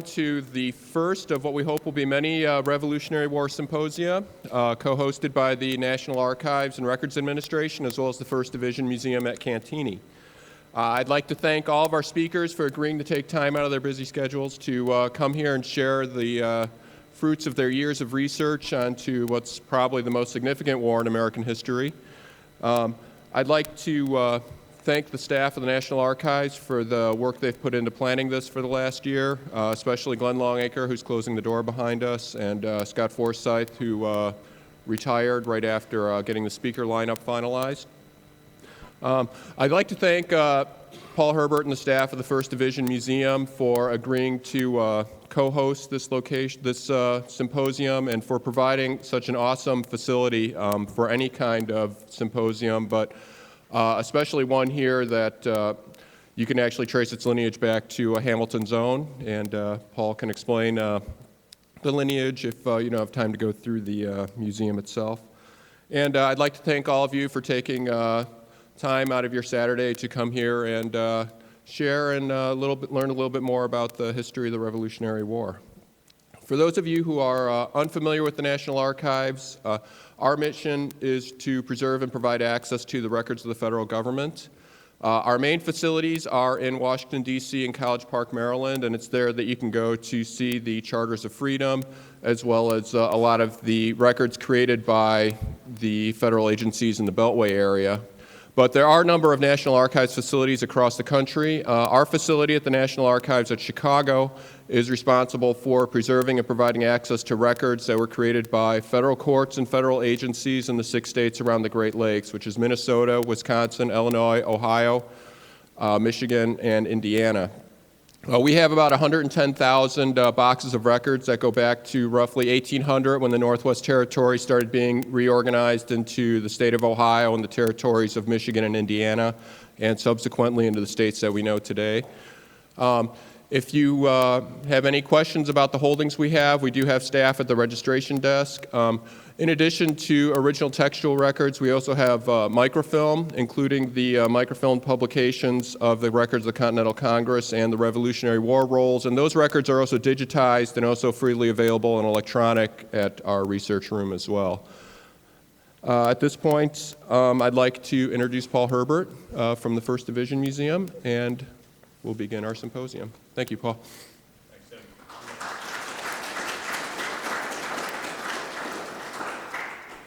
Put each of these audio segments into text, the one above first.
To the first of what we hope will be many Revolutionary War Symposia, co-hosted by the National Archives and Records Administration, as well as the 1st Division Museum at Cantini. I'd like to thank all of our speakers for agreeing to take time out of their busy schedules to come here and share the fruits of their years of research onto what's probably the most significant war in American history. I'd like to thank the staff of the National Archives for the work they've put into planning this for the last year, especially Glenn Longacre, who's closing the door behind us, and Scott Forsyth, who retired right after getting the speaker lineup finalized. I'd like to thank Paul Herbert and the staff of the 1st Division Museum for agreeing to co-host this symposium and for providing such an awesome facility for any kind of symposium, but especially one here that you can actually trace its lineage back to Hamilton's own, and Paul can explain the lineage if you don't have time to go through the museum itself. And I'd like to thank all of you for taking time out of your Saturday to come here and share and learn a little bit more about the history of the Revolutionary War. For those of you who are unfamiliar with the National Archives, our mission is to preserve and provide access to the records of the federal government. Our main facilities are in Washington, D.C. and College Park, Maryland, and it's there that you can go to see the Charters of Freedom, as well as a lot of the records created by the federal agencies in the Beltway area. But there are a number of National Archives facilities across the country. Our facility at the National Archives at Chicago is responsible for preserving and providing access to records that were created by federal courts and federal agencies in the 6 states around the Great Lakes, which is Minnesota, Wisconsin, Illinois, Ohio, Michigan, and Indiana. We have about 110,000 boxes of records that go back to roughly 1800 when the Northwest Territory started being reorganized into the state of Ohio and the territories of Michigan and Indiana, and subsequently into the states that we know today. If you have any questions about the holdings we do have staff at the registration desk. In addition to original textual records, we also have microfilm, including the microfilm publications of the records of the Continental Congress and the Revolutionary War rolls, and those records are also digitized and also freely available and electronic at our research room as well. At this point, I'd like to introduce Paul Herbert from the 1st Division Museum, and we'll begin our symposium. Thank you, Paul.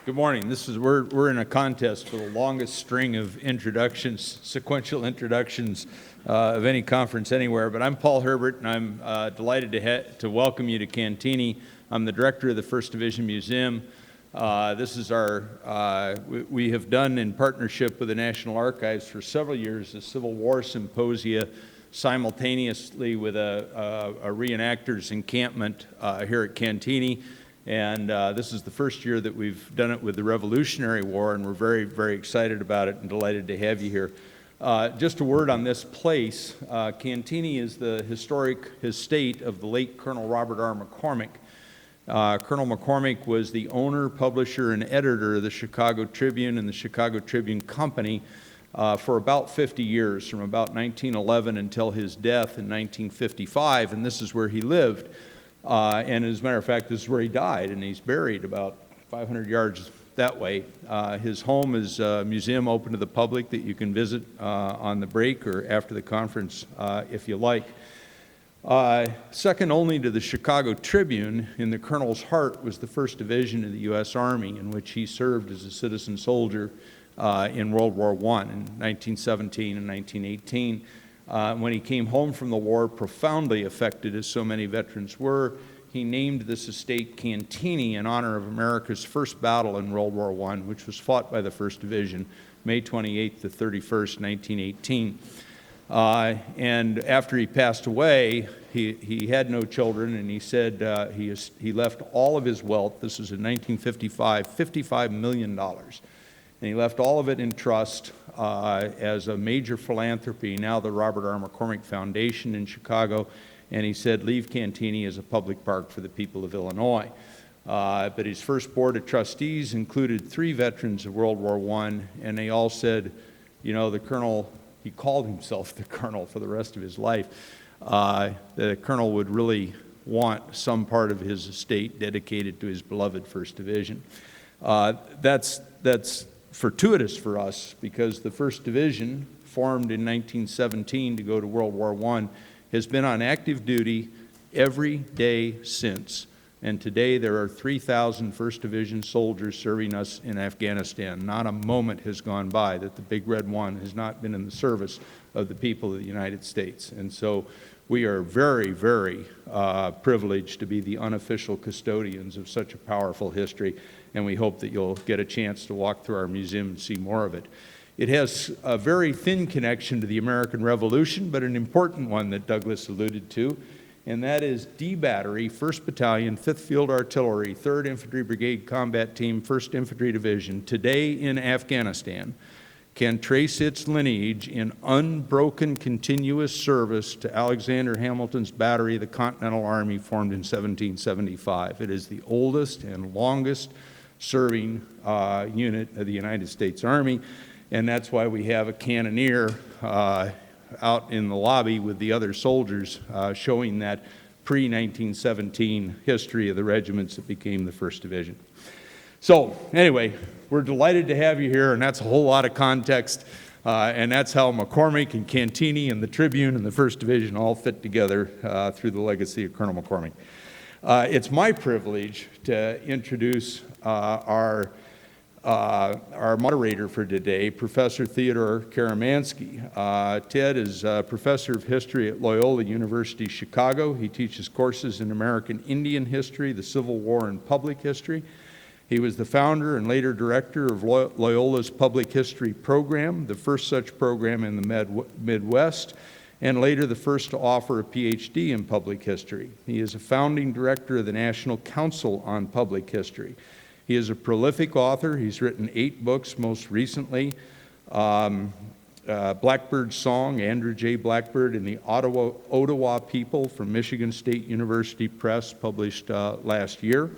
Good morning. We're in a contest for the longest string of introductions, sequential introductions of any conference anywhere. But I'm Paul Herbert, and I'm delighted to welcome you to Cantini. I'm the director of the 1st Division Museum. This is we have done in partnership with the National Archives for several years the Civil War Symposia simultaneously with a reenactors encampment here at Cantini. And this is the first year that we've done it with the Revolutionary War, and we're very, very excited about it and delighted to have you here. Just a word on this place. Cantini is the historic estate of the late Colonel Robert R. McCormick. Colonel McCormick was the owner, publisher, and editor of the Chicago Tribune and the Chicago Tribune Company for about 50 years, from about 1911 until his death in 1955, and this is where he lived. And as a matter of fact, this is where he died, and he's buried about 500 yards that way. His home is a museum open to the public that you can visit on the break or after the conference if you like. Second only to the Chicago Tribune, in the Colonel's heart was the 1st Division of the U.S. Army, in which he served as a citizen soldier in World War I in 1917 and 1918. When he came home from the war, profoundly affected as so many veterans were, he named this estate Cantini in honor of America's first battle in World War I, which was fought by the 1st Division, May 28th to 31st, 1918. And after he passed away, he had no children, and he said he left all of his wealth, this was in 1955, $55 million. And he left all of it in trust as a major philanthropy, now the Robert R. McCormick Foundation in Chicago, and he said, leave Cantini as a public park for the people of Illinois. But his first board of trustees included 3 veterans of World War I, and they all said, you know, the Colonel, he called himself the Colonel for the rest of his life. the colonel would really want some part of his estate dedicated to his beloved 1st Division. That's fortuitous for us because the 1st Division, formed in 1917 to go to World War I, has been on active duty every day since. And today there are 3,000 1st Division soldiers serving us in Afghanistan. Not a moment has gone by that the Big Red One has not been in the service of the people of the United States. And so we are very, very privileged to be the unofficial custodians of such a powerful history, and we hope that you'll get a chance to walk through our museum and see more of it. It has a very thin connection to the American Revolution, but an important one that Douglas alluded to, and that is D Battery, 1st Battalion, 5th Field Artillery, 3rd Infantry Brigade Combat Team, 1st Infantry Division, today in Afghanistan, can trace its lineage in unbroken continuous service to Alexander Hamilton's battery, the Continental Army, formed in 1775. It is the oldest and longest serving unit of the United States Army, and that's why we have a cannoneer out in the lobby with the other soldiers showing that pre-1917 history of the regiments that became the 1st Division. So anyway, we're delighted to have you here, and that's a whole lot of context, and that's how McCormick and Cantini and the Tribune and the 1st Division all fit together through the legacy of Colonel McCormick. It's my privilege to introduce our moderator for today, Professor Theodore Karamanski. Ted is a professor of history at Loyola University, Chicago. He teaches courses in American Indian history, the Civil War, and public history. He was the founder and later director of Loyola's Public History Program, the first such program in the Midwest, and later the first to offer a PhD in public history. He is a founding director of the National Council on Public History. He is a prolific author. He's written 8 books, most recently Blackbird's Song, Andrew J. Blackbird, and the Ottawa People from Michigan State University Press, published last year.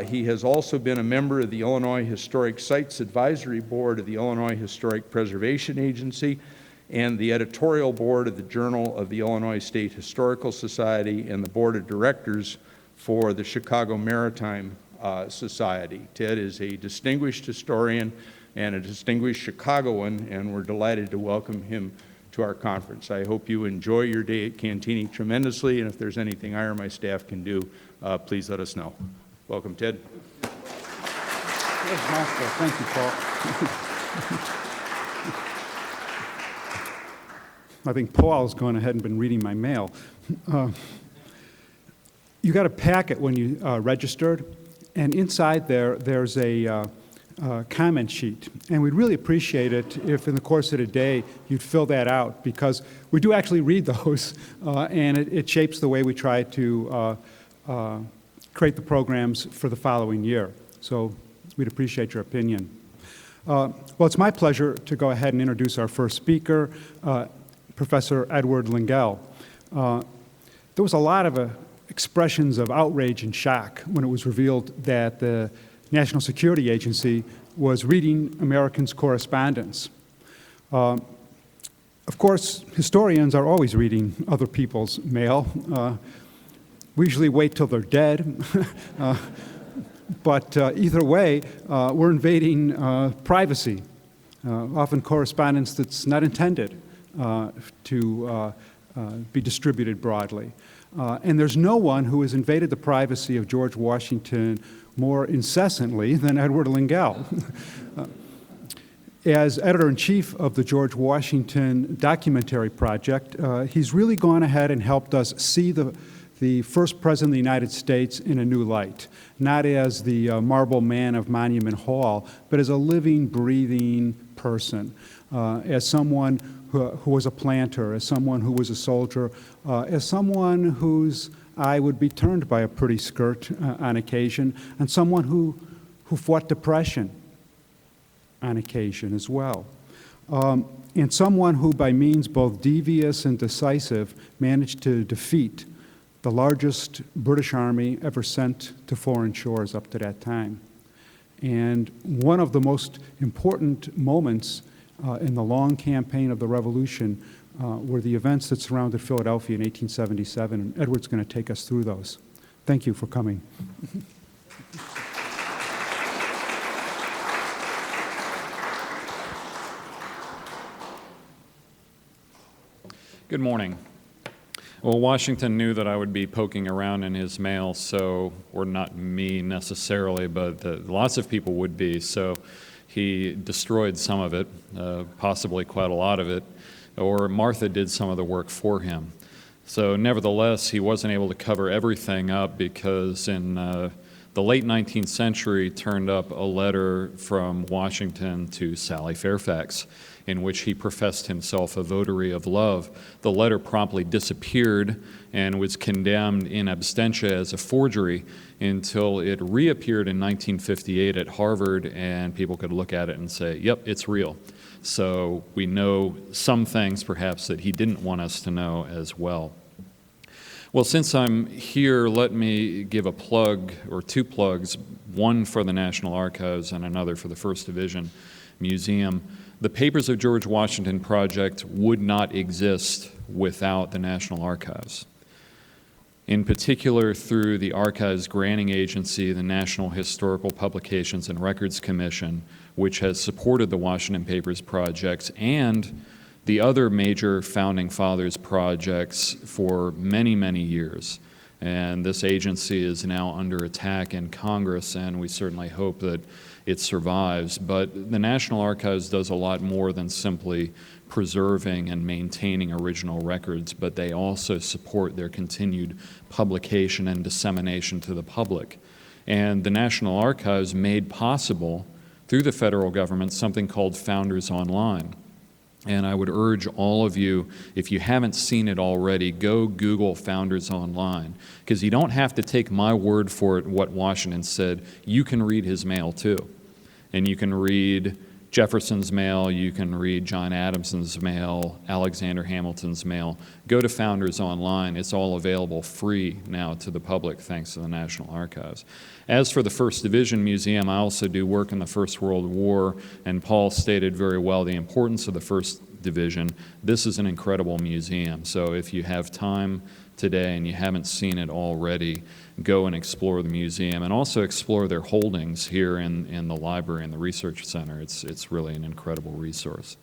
He has also been a member of the Illinois Historic Sites Advisory Board of the Illinois Historic Preservation Agency and the editorial board of the Journal of the Illinois State Historical Society and the board of directors for the Chicago Maritime Society. Ted is a distinguished historian and a distinguished Chicagoan, and we're delighted to welcome him to our conference. I hope you enjoy your day at Cantini tremendously, and if there's anything I or my staff can do, please let us know. Welcome, Ted. Yes, Master. Thank you, Paul. I think Paul's gone ahead and been reading my mail. You got a packet when you registered, and inside there's a comment sheet. And we'd really appreciate it if in the course of the day you'd fill that out, because we do actually read those, and it shapes the way we try to create the programs for the following year. So we'd appreciate your opinion. Well, it's my pleasure to go ahead and introduce our first speaker, Professor Edward Lengel. There was a lot of expressions of outrage and shock when it was revealed that the National Security Agency was reading Americans' correspondence. Of course, historians are always reading other people's mail. We usually wait till they're dead, but either way, we're invading privacy, often correspondence that's not intended to be distributed broadly. And there's no one who has invaded the privacy of George Washington more incessantly than Edward Lengel. As editor-in-chief of the George Washington Documentary Project, he's really gone ahead and helped us see the first president of the United States in a new light, not as the marble man of Monument Hall, but as a living, breathing person, as someone who was a planter, as someone who was a soldier, as someone whose eye would be turned by a pretty skirt on occasion, and someone who fought depression on occasion as well. And someone who, by means both devious and decisive, managed to defeat the largest British army ever sent to foreign shores up to that time. And one of the most important moments in the long campaign of the Revolution were the events that surrounded Philadelphia in 1877, and Edward's going to take us through those. Thank you for coming. Good morning. Well, Washington knew that I would be poking around in his mail, so, or not me necessarily, but lots of people would be, so he destroyed some of it, possibly quite a lot of it, or Martha did some of the work for him. So nevertheless, he wasn't able to cover everything up because in the late 19th century turned up a letter from Washington to Sally Fairfax, in which he professed himself a votary of love. The letter promptly disappeared and was condemned in absentia as a forgery until it reappeared in 1958 at Harvard, and people could look at it and say, yep, it's real. So we know some things perhaps that he didn't want us to know as well. Well, since I'm here, let me give a plug, or two plugs, one for the National Archives and another for the First Division Museum. The Papers of George Washington Project would not exist without the National Archives. In particular, through the Archives granting agency, the National Historical Publications and Records Commission, which has supported the Washington Papers projects and the other major Founding Fathers projects for many, many years. And this agency is now under attack in Congress, and we certainly hope that it survives. But the National Archives does a lot more than simply preserving and maintaining original records, but they also support their continued publication and dissemination to the public. And the National Archives made possible, through the federal government, something called Founders Online. And I would urge all of you, if you haven't seen it already, go Google Founders Online, because you don't have to take my word for it, what Washington said. You can read his mail too. And you can read Jefferson's mail, you can read John Adamson's mail, Alexander Hamilton's mail. Go to Founders Online. It's all available free now to the public, thanks to the National Archives. As for the First Division Museum, I also do work in the First World War, and Paul stated very well the importance of the First Division. This is an incredible museum, so if you have time today and you haven't seen it already, go and explore the museum and also explore their holdings here in the library and the research center. It's really an incredible resource.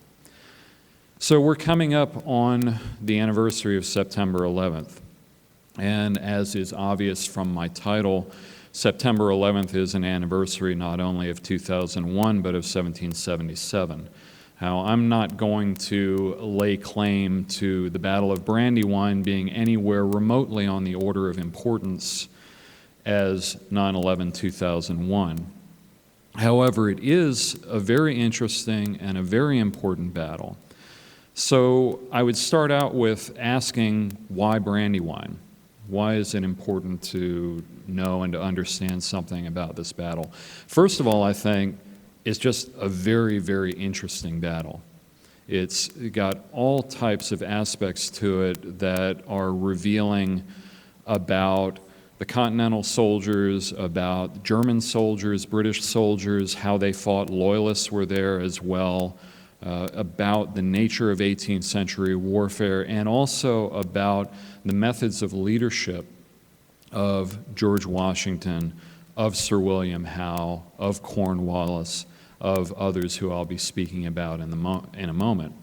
So we're coming up on the anniversary of September 11th, and as is obvious from my title, September 11th is an anniversary not only of 2001 but of 1777. Now, I'm not going to lay claim to the Battle of Brandywine being anywhere remotely on the order of importance as 9/11/2001. However, it is a very interesting and a very important battle. So I would start out with asking, why Brandywine? Why is it important to know and to understand something about this battle? First of all, I think it's just a very, very interesting battle. It's got all types of aspects to it that are revealing about the Continental soldiers, about German soldiers, British soldiers, how they fought. Loyalists were there as well, about the nature of 18th century warfare, and also about the methods of leadership of George Washington, of Sir William Howe, of Cornwallis, of others who I'll be speaking about in a moment.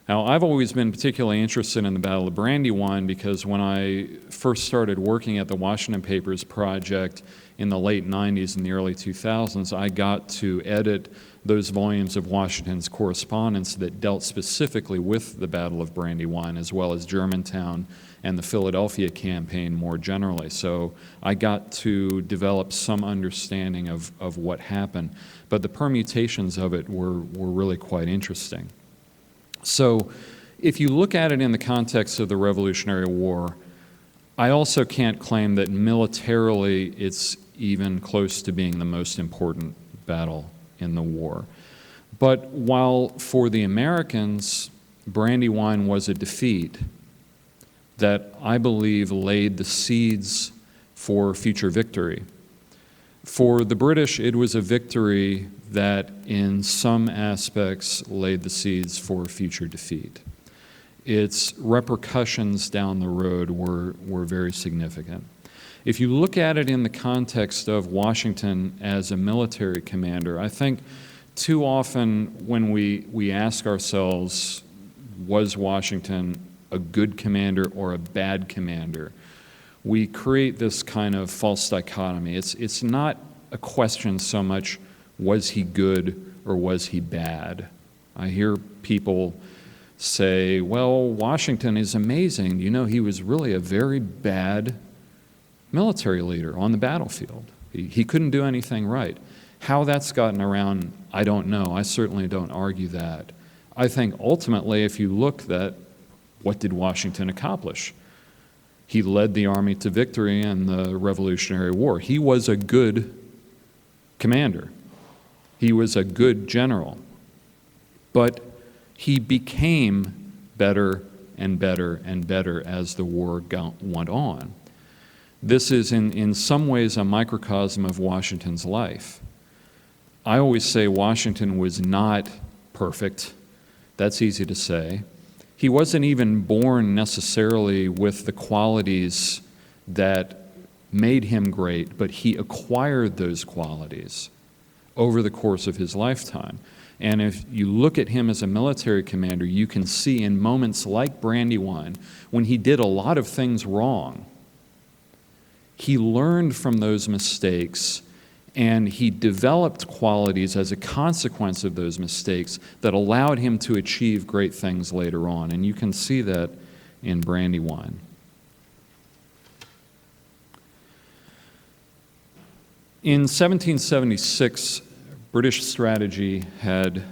Now, I've always been particularly interested in the Battle of Brandywine because when I first started working at the Washington Papers Project in the late 90s and the early 2000s, I got to edit those volumes of Washington's correspondence that dealt specifically with the Battle of Brandywine, as well as Germantown and the Philadelphia campaign more generally. So I got to develop some understanding of what happened, but the permutations of it were really quite interesting. So if you look at it in the context of the Revolutionary War, I also can't claim that militarily it's even close to being the most important battle in the war. But while for the Americans, Brandywine was a defeat that I believe laid the seeds for future victory, for the British, it was a victory that in some aspects laid the seeds for future defeat. its repercussions down the road were very significant. If you look at it in the context of Washington as a military commander, I think too often when we ask ourselves, was Washington a good commander or a bad commander, we create this kind of false dichotomy. It's not a question so much, was he good or was he bad? I hear people say, well, Washington is amazing. You know, he was really a very bad military leader on the battlefield. He couldn't do anything right. How that's gotten around, I don't know. I certainly don't argue that. I think ultimately, if you look at what did Washington accomplish? He led the army to victory in the Revolutionary War. He was a good commander. He was a good general. But he became better and better and better as the war went on. This is in some ways a microcosm of Washington's life. I always say Washington was not perfect. That's easy to say. He wasn't even born necessarily with the qualities that made him great, but he acquired those qualities over the course of his lifetime. And if you look at him as a military commander, you can see in moments like Brandywine, when he did a lot of things wrong, he learned from those mistakes and he developed qualities as a consequence of those mistakes that allowed him to achieve great things later on. And you can see that in Brandywine. In 1776, British strategy had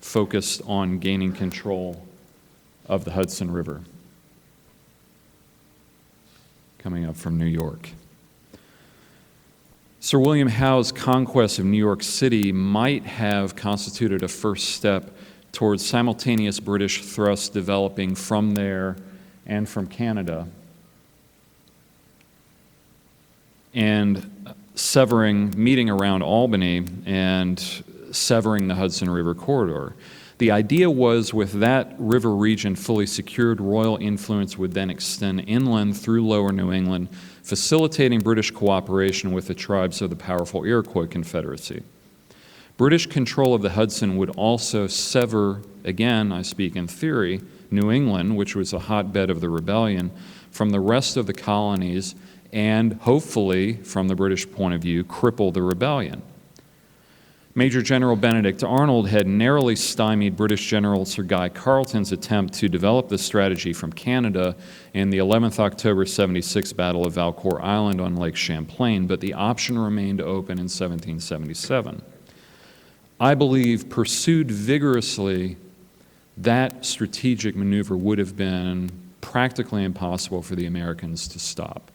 focused on gaining control of the Hudson River, coming up from New York. Sir William Howe's conquest of New York City might have constituted a first step towards simultaneous British thrusts developing from there and from Canada, and meeting around Albany and severing the Hudson River corridor. The idea was, with that river region fully secured, royal influence would then extend inland through lower New England, facilitating British cooperation with the tribes of the powerful Iroquois Confederacy. British control of the Hudson would also sever, again, I speak in theory, New England, which was a hotbed of the rebellion, from the rest of the colonies and hopefully, from the British point of view, cripple the rebellion. Major General Benedict Arnold had narrowly stymied British General Sir Guy Carleton's attempt to develop this strategy from Canada in the 11th October 76 Battle of Valcour Island on Lake Champlain, but the option remained open in 1777. I believe, pursued vigorously, that strategic maneuver would have been practically impossible for the Americans to stop.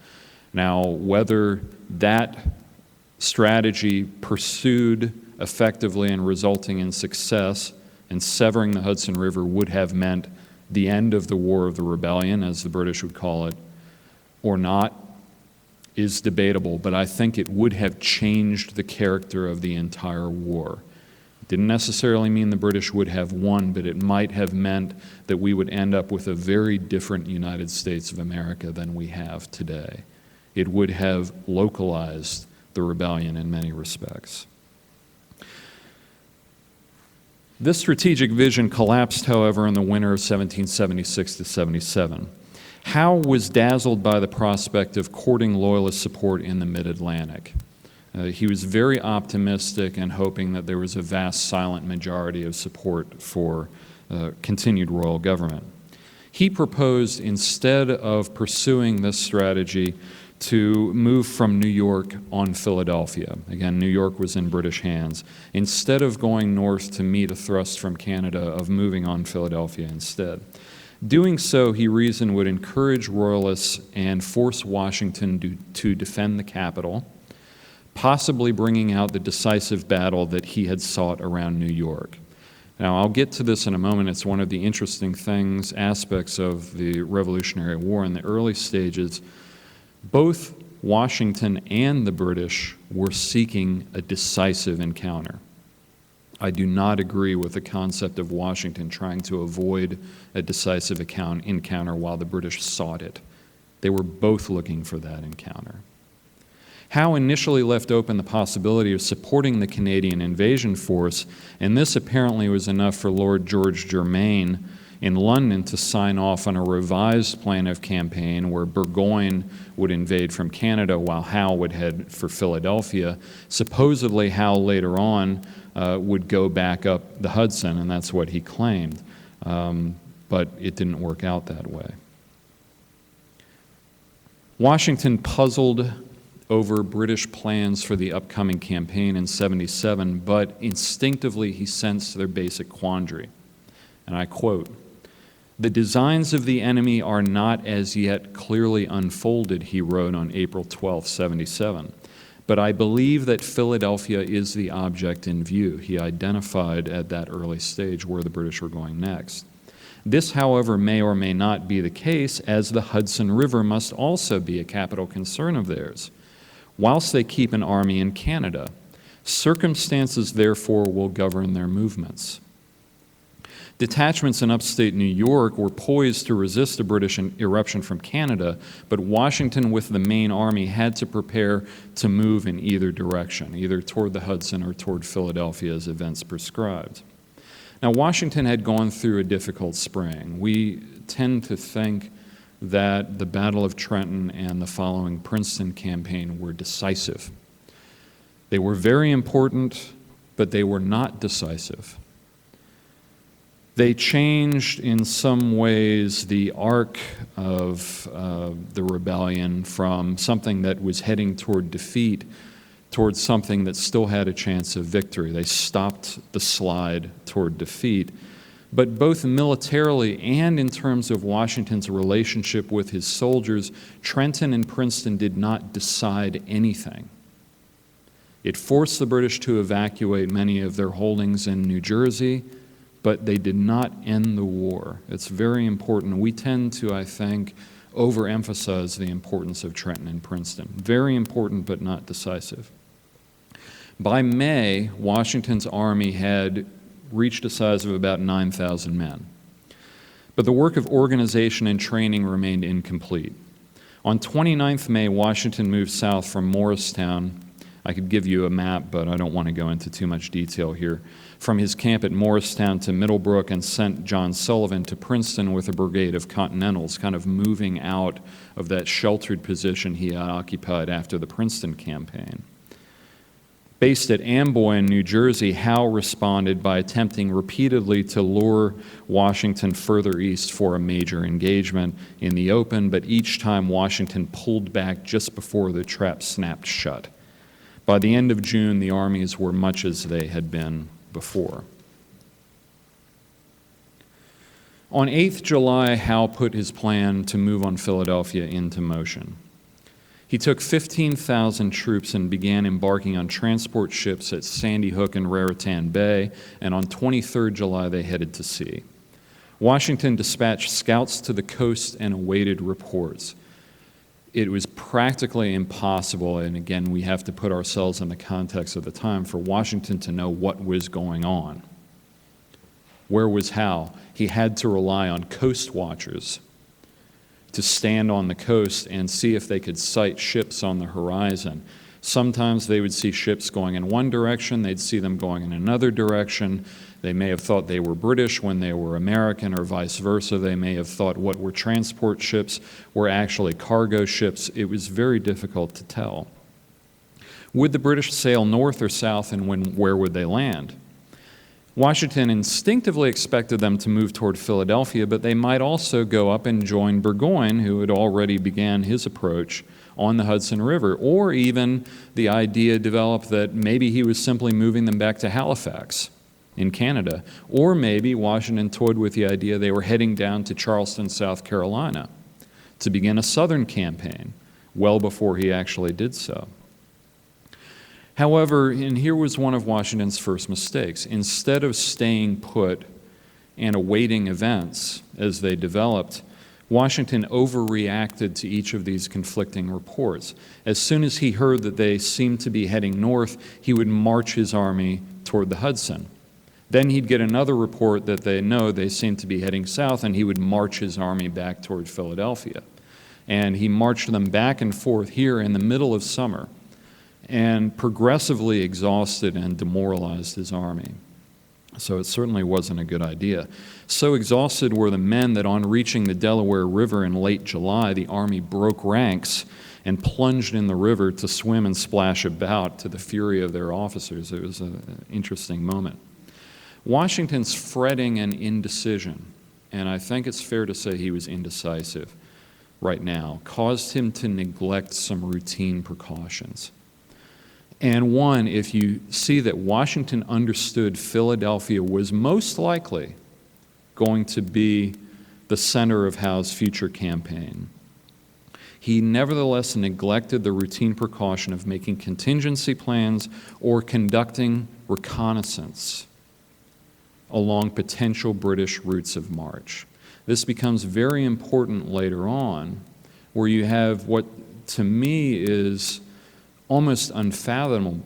Now, whether that strategy pursued effectively and resulting in success in severing the Hudson River would have meant the end of the War of the Rebellion, as the British would call it, or not, is debatable, but I think it would have changed the character of the entire war. It didn't necessarily mean the British would have won, but it might have meant that we would end up with a very different United States of America than we have today. It would have localized the rebellion in many respects. This strategic vision collapsed, however, in the winter of 1776 to 77. Howe was dazzled by the prospect of courting Loyalist support in the mid-Atlantic. He was very optimistic and hoping that there was a vast silent majority of support for continued royal government. He proposed, instead of pursuing this strategy, to move from New York on Philadelphia. Again, New York was in British hands. Instead of going north to meet a thrust from Canada, of moving on Philadelphia instead. Doing so, he reasoned, would encourage royalists and force Washington to defend the capital, possibly bringing out the decisive battle that he had sought around New York. Now, I'll get to this in a moment. It's one of the interesting aspects of the Revolutionary War in the early stages. Both Washington and the British were seeking a decisive encounter. I do not agree with the concept of Washington trying to avoid a decisive encounter while the British sought it. They were both looking for that encounter. Howe initially left open the possibility of supporting the Canadian invasion force, and this apparently was enough for Lord George Germain in London to sign off on a revised plan of campaign where Burgoyne would invade from Canada while Howe would head for Philadelphia. Supposedly, Howe later on would go back up the Hudson, and that's what he claimed. But it didn't work out that way. Washington puzzled over British plans for the upcoming campaign in '77, but instinctively he sensed their basic quandary. And I quote, "The designs of the enemy are not as yet clearly unfolded," he wrote on April 12, '77. "But I believe that Philadelphia is the object in view." He identified at that early stage where the British were going next. "This, however, may or may not be the case, as the Hudson River must also be a capital concern of theirs, whilst they keep an army in Canada. Circumstances, therefore, will govern their movements." Detachments in upstate New York were poised to resist a British eruption from Canada, but Washington with the main army had to prepare to move in either direction, either toward the Hudson or toward Philadelphia as events prescribed. Now, Washington had gone through a difficult spring. We tend to think that the Battle of Trenton and the following Princeton campaign were decisive. They were very important, but they were not decisive. They changed in some ways the arc of the rebellion from something that was heading toward defeat towards something that still had a chance of victory. They stopped the slide toward defeat. But both militarily and in terms of Washington's relationship with his soldiers, Trenton and Princeton did not decide anything. It forced the British to evacuate many of their holdings in New Jersey, but they did not end the war. It's very important. We tend to, I think, overemphasize the importance of Trenton and Princeton. Very important, but not decisive. By May, Washington's army had reached a size of about 9,000 men. But the work of organization and training remained incomplete. On 29th May, Washington moved south from Morristown. I could give you a map, but I don't want to go into too much detail here. From his camp at Morristown to Middlebrook, and sent John Sullivan to Princeton with a brigade of Continentals, kind of moving out of that sheltered position he had occupied after the Princeton campaign. Based at Amboy in New Jersey, Howe responded by attempting repeatedly to lure Washington further east for a major engagement in the open, but each time Washington pulled back just before the trap snapped shut. By the end of June, the armies were much as they had been before. On 8th July, Howe put his plan to move on Philadelphia into motion. He took 15,000 troops and began embarking on transport ships at Sandy Hook and Raritan Bay, and on 23rd July they headed to sea. Washington dispatched scouts to the coast and awaited reports. It was practically impossible, and again, we have to put ourselves in the context of the time, for Washington to know what was going on. Where was Howe? He had to rely on coast watchers to stand on the coast and see if they could sight ships on the horizon. Sometimes they would see ships going in one direction, they'd see them going in another direction. They may have thought they were British when they were American, or vice versa. They may have thought what were transport ships were actually cargo ships. It was very difficult to tell. Would the British sail north or south, and where would they land? Washington instinctively expected them to move toward Philadelphia, but they might also go up and join Burgoyne, who had already began his approach on the Hudson River, or even the idea developed that maybe he was simply moving them back to Halifax in Canada, or maybe Washington toyed with the idea they were heading down to Charleston, South Carolina, to begin a southern campaign, well before he actually did so. However, and here was one of Washington's first mistakes. Instead of staying put and awaiting events as they developed, Washington overreacted to each of these conflicting reports. As soon as he heard that they seemed to be heading north, he would march his army toward the Hudson. Then he'd get another report that they seemed to be heading south, and he would march his army back toward Philadelphia. And he marched them back and forth here in the middle of summer and progressively exhausted and demoralized his army. So it certainly wasn't a good idea. So exhausted were the men that on reaching the Delaware River in late July, the army broke ranks and plunged in the river to swim and splash about, to the fury of their officers. It was an interesting moment. Washington's fretting and indecision, and I think it's fair to say he was indecisive right now, caused him to neglect some routine precautions. And one, if you see that Washington understood Philadelphia was most likely going to be the center of Howe's future campaign, he nevertheless neglected the routine precaution of making contingency plans or conducting reconnaissance along potential British routes of march. This becomes very important later on, where you have what to me is almost unfathomable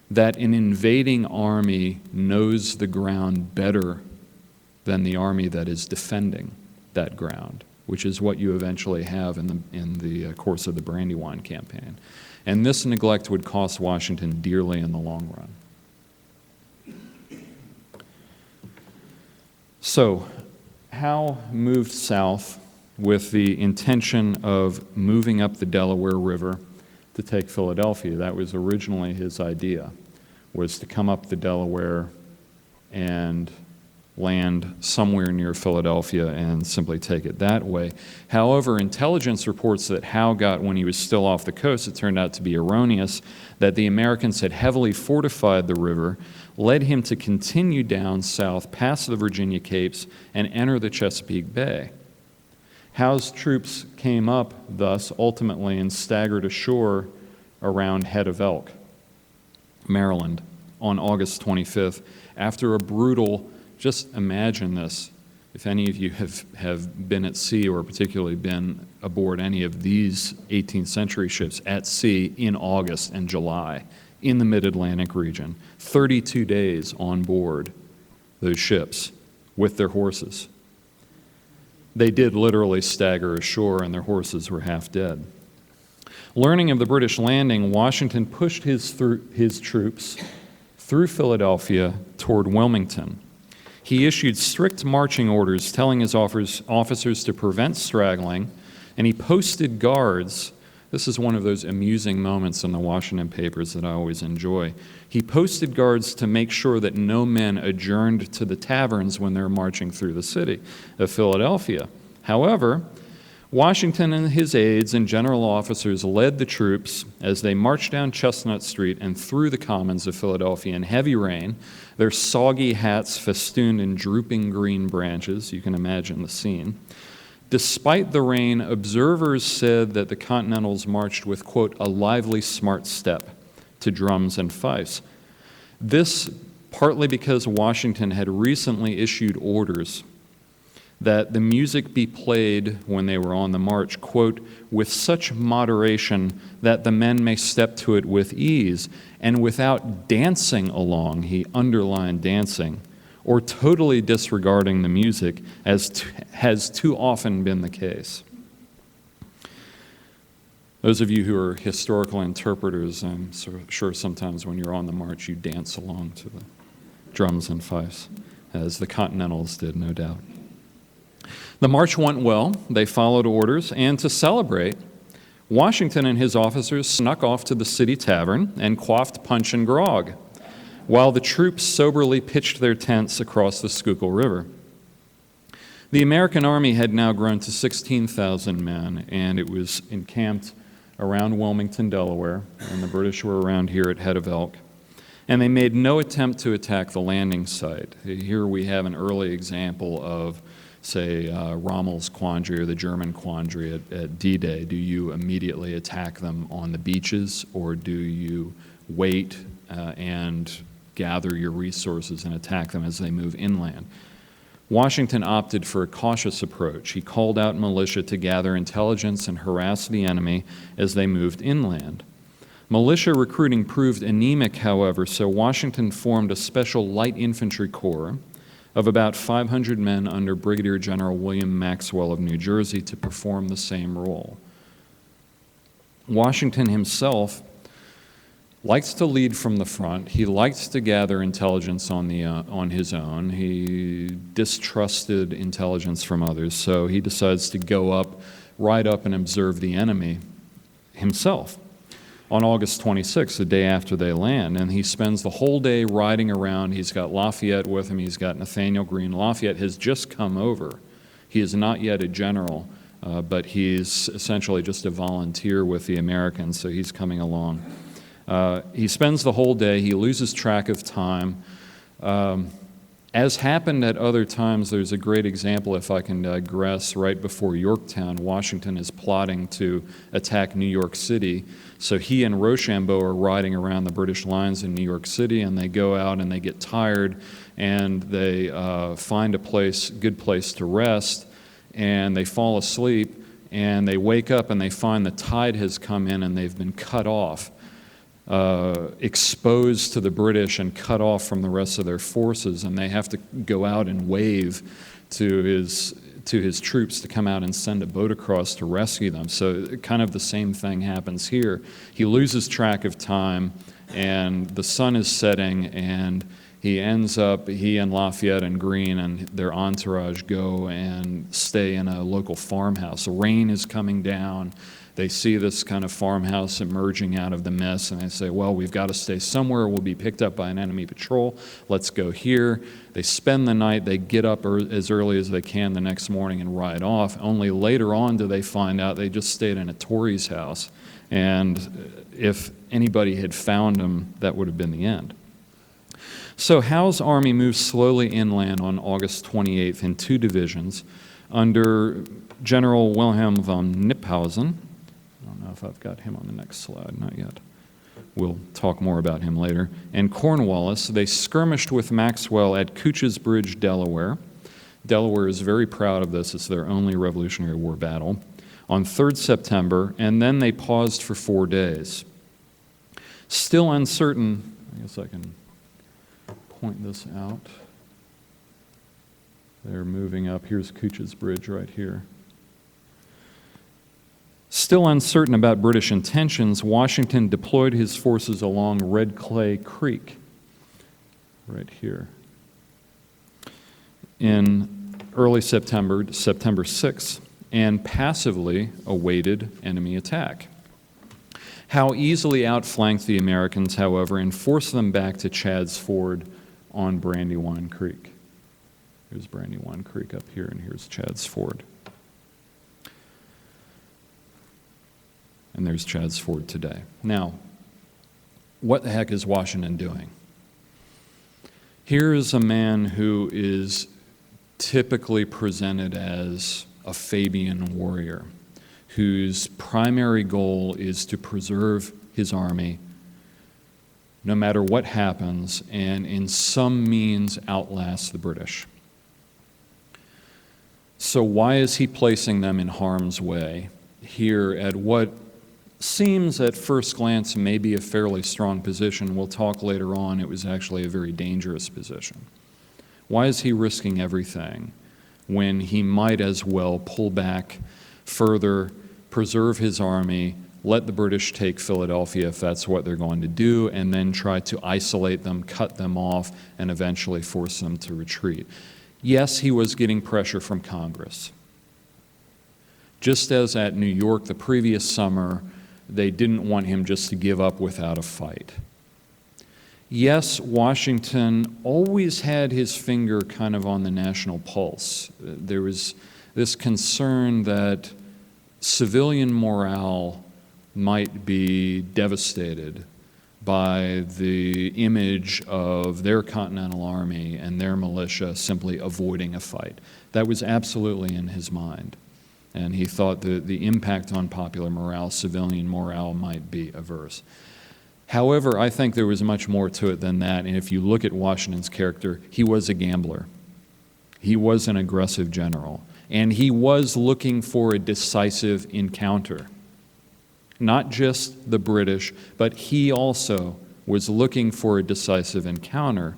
that an invading army knows the ground better than the army that is defending that ground, which is what you eventually have in the course of the Brandywine campaign. And this neglect would cost Washington dearly in the long run. So, Howe moved south with the intention of moving up the Delaware River to take Philadelphia. That was originally his idea, was to come up the Delaware and land somewhere near Philadelphia and simply take it that way. However, intelligence reports that Howe got when he was still off the coast, it turned out to be erroneous, that the Americans had heavily fortified the river, led him to continue down south past the Virginia Capes and enter the Chesapeake Bay. Howe's troops came up, thus, ultimately, and staggered ashore around Head of Elk, Maryland, on August 25th, after a brutal, just imagine this, if any of you have been at sea or particularly been aboard any of these 18th century ships at sea in August and July in the mid-Atlantic region, 32 days on board those ships with their horses. They did literally stagger ashore and their horses were half dead. Learning of the British landing, Washington pushed his troops through Philadelphia toward Wilmington. He issued strict marching orders telling his officers to prevent straggling, and he posted guards. This is one of those amusing moments in the Washington papers that I always enjoy. He posted guards to make sure that no men adjourned to the taverns when they're marching through the city of Philadelphia. However, Washington and his aides and general officers led the troops as they marched down Chestnut Street and through the commons of Philadelphia in heavy rain, their soggy hats festooned in drooping green branches. You can imagine the scene. Despite the rain, observers said that the Continentals marched with, quote, a lively, smart step to drums and fifes. This partly because Washington had recently issued orders that the music be played when they were on the march, quote, with such moderation that the men may step to it with ease, and without dancing along, he underlined dancing, or totally disregarding the music, as has too often been the case. Those of you who are historical interpreters, I'm sure sometimes when you're on the march, you dance along to the drums and fifes, as the Continentals did, no doubt. The march went well. They followed orders, and to celebrate, Washington and his officers snuck off to the city tavern and quaffed punch and grog, while the troops soberly pitched their tents across the Schuylkill River. The American army had now grown to 16,000 men, and it was encamped around Wilmington, Delaware, and the British were around here at Head of Elk. And they made no attempt to attack the landing site. Here we have an early example of, say, Rommel's quandary or the German quandary at D-Day. Do you immediately attack them on the beaches, or do you wait and gather your resources and attack them as they move inland? Washington opted for a cautious approach. He called out militia to gather intelligence and harass the enemy as they moved inland. Militia recruiting proved anemic, however, so Washington formed a special light infantry corps of about 500 men under Brigadier General William Maxwell of New Jersey to perform the same role. Washington himself likes to lead from the front. He likes to gather intelligence on his own. He distrusted intelligence from others, so he decides to go up, ride up and observe the enemy himself on August 26th, the day after they land, and he spends the whole day riding around. He's got Lafayette with him. He's got Nathaniel Greene. Lafayette has just come over. He is not yet a general, but he's essentially just a volunteer with the Americans, so he's coming along. He spends the whole day. He loses track of time. As happened at other times, there's a great example, if I can digress, right before Yorktown. Washington is plotting to attack New York City. So he and Rochambeau are riding around the British lines in New York City, and they go out and they get tired, and they find a good place to rest, and they fall asleep, and they wake up and they find the tide has come in and they've been cut off. Exposed to the British and cut off from the rest of their forces, and they have to go out and wave to his troops to come out and send a boat across to rescue them. So kind of the same thing happens here. He loses track of time, and the sun is setting, and he and Lafayette and Greene and their entourage go and stay in a local farmhouse. The rain is coming down. They see this kind of farmhouse emerging out of the mist, and they say, well, we've got to stay somewhere. We'll be picked up by an enemy patrol. Let's go here. They spend the night. They get up as early as they can the next morning and ride off. Only later on do they find out they just stayed in a Tory's house, and if anybody had found them, that would have been the end. So Howe's army moves slowly inland on August 28th in 2 divisions under General Wilhelm von Kniphausen. I don't know if I've got him on the next slide, not yet. We'll talk more about him later. And Cornwallis, they skirmished with Maxwell at Couch's Bridge, Delaware. Delaware is very proud of this. It's their only Revolutionary War battle. On 3rd September, and then they paused for 4 days. Still uncertain, I guess I can point this out. They're moving up. Here's Couch's Bridge right here. Still uncertain about British intentions, Washington deployed his forces along Red Clay Creek, right here, in early September 6th, and passively awaited enemy attack. Howe easily outflanked the Americans, however, and forced them back to Chad's Ford on Brandywine Creek. Here's Brandywine Creek up here, and here's Chad's Ford. And there's Chad's Ford today. Now, what the heck is Washington doing? Here's a man who is typically presented as a Fabian warrior, whose primary goal is to preserve his army no matter what happens, and in some means outlast the British. So why is he placing them in harm's way here at what seems at first glance may be a fairly strong position? We'll talk later on, it was actually a very dangerous position. Why is he risking everything when he might as well pull back further, preserve his army, let the British take Philadelphia if that's what they're going to do, and then try to isolate them, cut them off, and eventually force them to retreat? Yes, he was getting pressure from Congress. Just as at New York the previous summer, they didn't want him just to give up without a fight. Yes, Washington always had his finger kind of on the national pulse. There was this concern that civilian morale might be devastated by the image of their Continental Army and their militia simply avoiding a fight. That was absolutely in his mind. And he thought the impact on popular morale, civilian morale, might be adverse. However, I think there was much more to it than that. And if you look at Washington's character, he was a gambler. He was an aggressive general. And he was looking for a decisive encounter. not just the British, but he also was looking for a decisive encounter,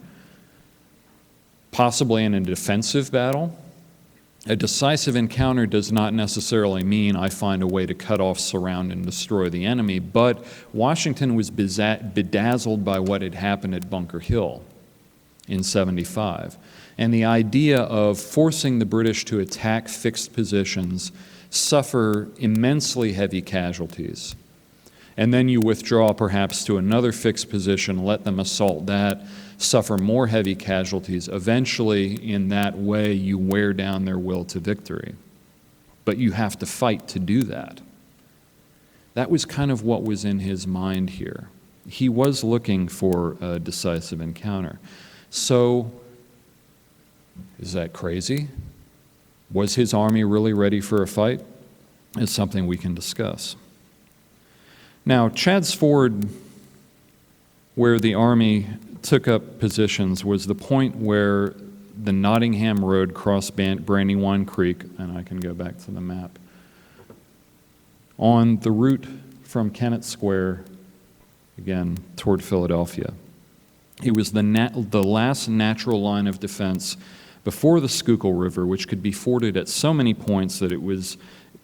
possibly in a defensive battle. A decisive encounter does not necessarily mean I find a way to cut off, surround, and destroy the enemy, but Washington was bedazzled by what had happened at Bunker Hill in '75. And the idea of forcing the British to attack fixed positions, suffer immensely heavy casualties, and then you withdraw perhaps to another fixed position, let them assault that, suffer more heavy casualties. Eventually, in that way, you wear down their will to victory. But you have to fight to do that. That was kind of what was in his mind here. He was looking for a decisive encounter. So, is that crazy? Was his army really ready for a fight? It's something we can discuss. Now, Chadds Ford, where the army took up positions, was the point where the Nottingham Road crossed Brandywine Creek, and I can go back to the map, on the route from Kennett Square, again, toward Philadelphia. It was the last natural line of defense before the Schuylkill River, which could be forded at so many points that it was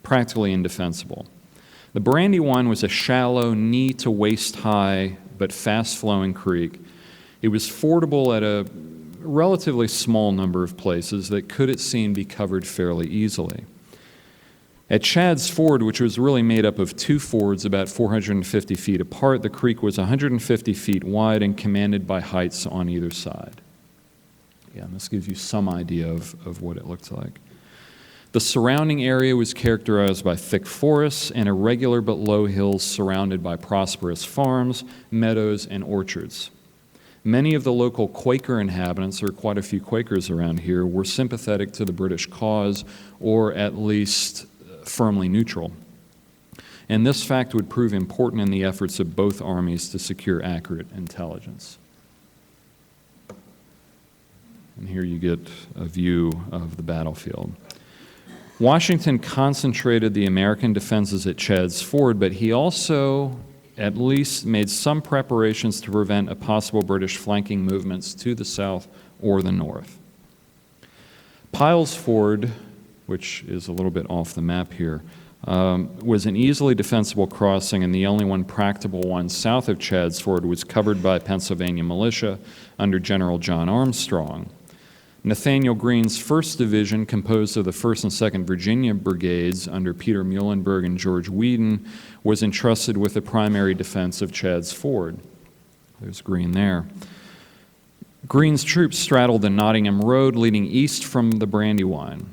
practically indefensible. The Brandywine was a shallow, knee-to-waist-high, but fast-flowing creek. It was fordable at a relatively small number of places that could, it seemed, be covered fairly easily. At Chadds Ford, which was really made up of two fords about 450 feet apart, the creek was 150 feet wide and commanded by heights on either side. Yeah, and this gives you some idea of what it looked like. The surrounding area was characterized by thick forests and irregular but low hills surrounded by prosperous farms, meadows, and orchards. Many of the local Quaker inhabitants, there are quite a few Quakers around here, were sympathetic to the British cause, or at least firmly neutral. And this fact would prove important in the efforts of both armies to secure accurate intelligence. And here you get a view of the battlefield. Washington concentrated the American defenses at Chadds Ford, but he also at least made some preparations to prevent a possible British flanking movements to the south or the north. Piles Ford, which is a little bit off the map here, was an easily defensible crossing, and the only one practicable one south of Chadds Ford was covered by Pennsylvania militia under General John Armstrong. Nathaniel Greene's 1st Division, composed of the 1st and 2nd Virginia Brigades under Peter Muhlenberg and George Whedon, was entrusted with the primary defense of Chadds Ford. There's Greene there. Greene's troops straddled the Nottingham Road leading east from the Brandywine.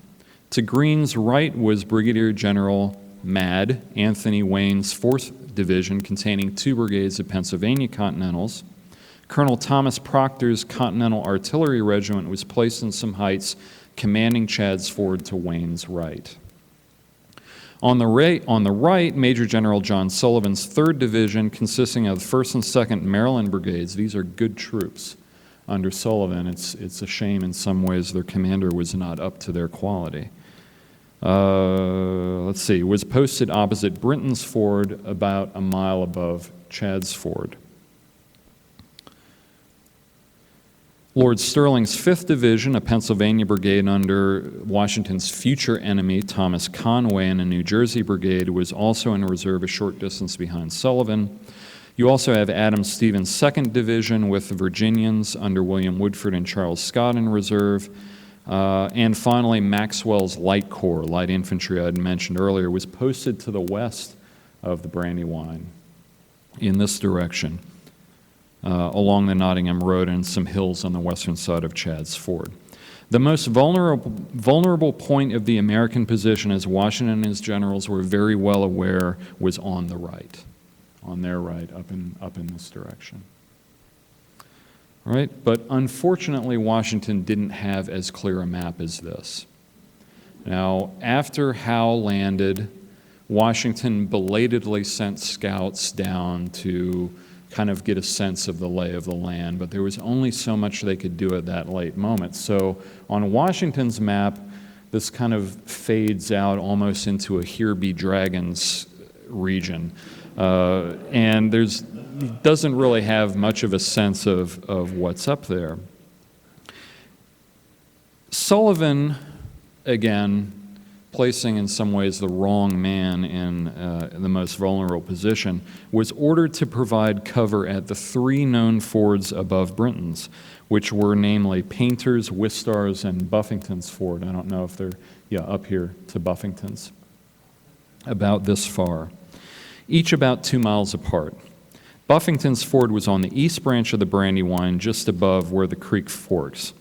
To Greene's right was Brigadier General Mad Anthony Wayne's 4th Division, containing 2 brigades of Pennsylvania Continentals. Colonel Thomas Proctor's Continental Artillery Regiment was placed in some heights, commanding Chadds Ford to Wayne's right. On the right, Major General John Sullivan's 3rd Division, consisting of the 1st and 2nd Maryland Brigades. These are good troops under Sullivan. It's a shame in some ways their commander was not up to their quality. Was posted opposite Brinton's Ford, about a mile above Chadds Ford. Lord Sterling's 5th Division, a Pennsylvania brigade under Washington's future enemy, Thomas Conway, and a New Jersey brigade, was also in reserve a short distance behind Sullivan. You also have Adam Stevens' 2nd Division with the Virginians under William Woodford and Charles Scott in reserve. And finally, Maxwell's Light Corps, light infantry I had mentioned earlier, was posted to the west of the Brandywine in this direction, along the Nottingham Road and some hills on the western side of Chadds Ford. The most vulnerable point of the American position, as Washington and his generals were very well aware, was on the right, on their right, up in this direction. All right, but unfortunately, Washington didn't have as clear a map as this. Now, after Howe landed, Washington belatedly sent scouts down to kind of get a sense of the lay of the land, but there was only so much they could do at that late moment. So on Washington's map, this kind of fades out almost into a here be dragons region. And doesn't really have much of a sense of what's up there. Sullivan, again, placing in some ways the wrong man in the most vulnerable position, was ordered to provide cover at the 3 known fords above Brinton's, which were namely Painter's, Wistar's, and Buffington's Ford. I don't know if they're up here to Buffington's, about this far, each about 2 miles apart. Buffington's Ford was on the east branch of the Brandywine, just above where the creek forks.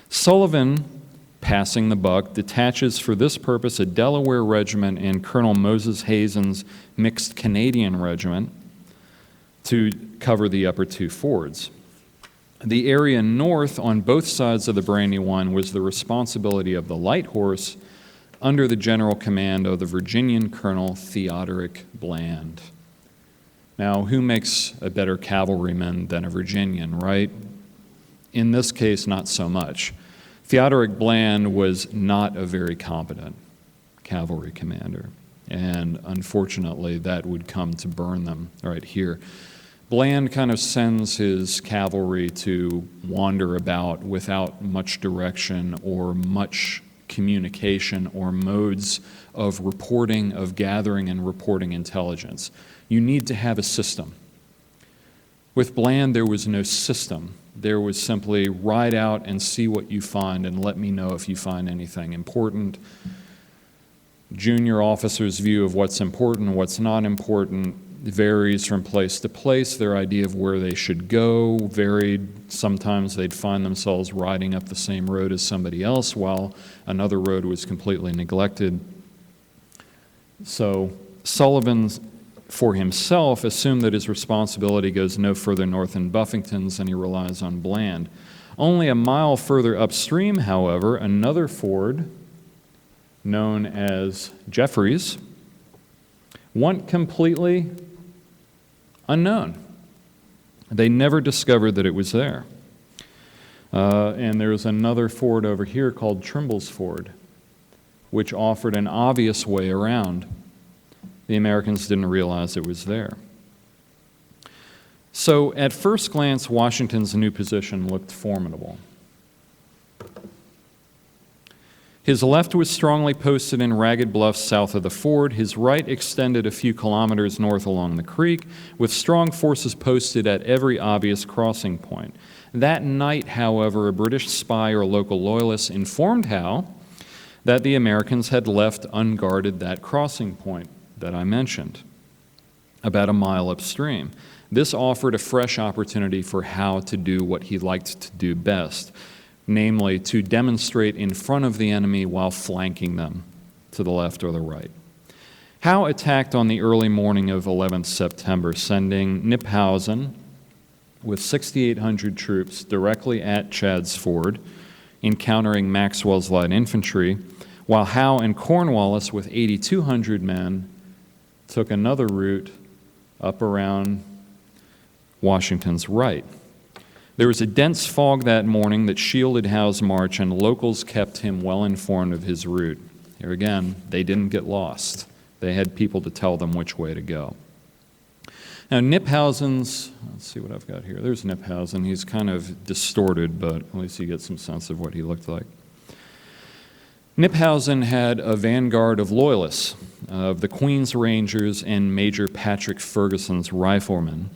Sullivan, passing the buck, detaches for this purpose a Delaware regiment and Colonel Moses Hazen's mixed Canadian regiment to cover the upper 2 fords. The area north on both sides of the Brandywine was the responsibility of the light horse under the general command of the Virginian Colonel Theodoric Bland. Now, who makes a better cavalryman than a Virginian, right? In this case, not so much. Theodoric Bland was not a very competent cavalry commander, and unfortunately, that would come to burn them right here. Bland kind of sends his cavalry to wander about without much direction or much communication or modes of reporting, of gathering and reporting intelligence. You need to have a system. With Bland, there was no system. There was simply ride out and see what you find and let me know if you find anything important. Junior officers' view of what's important and what's not important varies from place to place. Their idea of where they should go varied. Sometimes they'd find themselves riding up the same road as somebody else while another road was completely neglected. So Sullivan, for himself, assumed that his responsibility goes no further north than Buffington's, and he relies on Bland. Only a mile further upstream, however, another ford known as Jeffreys went completely unknown. They never discovered that it was there. And there's another ford over here called Trimble's Ford, which offered an obvious way around. The Americans didn't realize it was there. So at first glance, Washington's new position looked formidable. His left was strongly posted in ragged bluffs south of the ford. His right extended a few kilometers north along the creek, with strong forces posted at every obvious crossing point. That night, however, a British spy or local loyalist informed Howe that the Americans had left unguarded that crossing point that I mentioned, about a mile upstream. This offered a fresh opportunity for Howe to do what he liked to do best, namely to demonstrate in front of the enemy while flanking them to the left or the right. Howe attacked on the early morning of 11th September, sending Kniphausen with 6,800 troops directly at Chad's Ford, encountering Maxwell's light infantry, while Howe and Cornwallis with 8,200 men took another route up around Washington's right. There was a dense fog that morning that shielded Howe's march, and locals kept him well informed of his route. Here again, they didn't get lost. They had people to tell them which way to go. Now, Kniphausen's, let's see what I've got here. There's Kniphausen. He's kind of distorted, but at least you get some sense of what he looked like. Kniphausen had a vanguard of loyalists, of the Queen's Rangers and Major Patrick Ferguson's riflemen.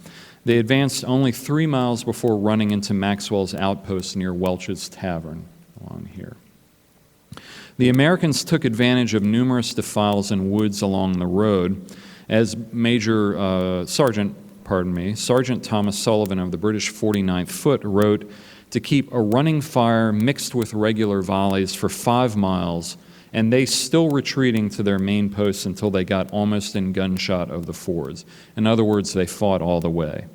They advanced only 3 miles before running into Maxwell's outpost near Welch's Tavern along here. The Americans took advantage of numerous defiles and woods along the road, as Sergeant Thomas Sullivan of the British 49th Foot wrote, to keep a running fire mixed with regular volleys for 5 miles, and they still retreating to their main posts until they got almost in gunshot of the fords. In other words, they fought all the way.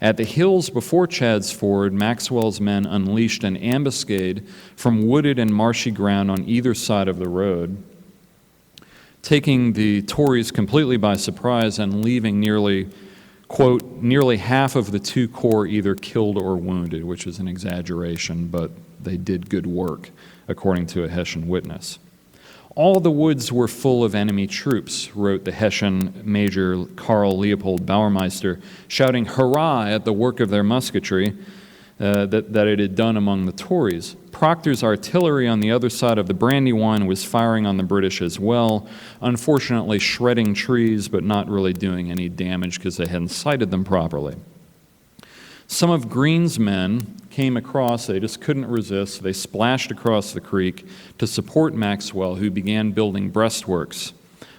At the hills before Chad's Ford, Maxwell's men unleashed an ambuscade from wooded and marshy ground on either side of the road, taking the Tories completely by surprise and leaving nearly, quote, nearly half of the 2 corps either killed or wounded, which is an exaggeration, but they did good work, according to a Hessian witness. All the woods were full of enemy troops, wrote the Hessian Major Karl Leopold Bauermeister, shouting hurrah at the work of their musketry that it had done among the Tories. Proctor's artillery on the other side of the Brandywine was firing on the British as well, unfortunately shredding trees but not really doing any damage because they hadn't sighted them properly. Some of Greene's men came across, they just couldn't resist, they splashed across the creek to support Maxwell, who began building breastworks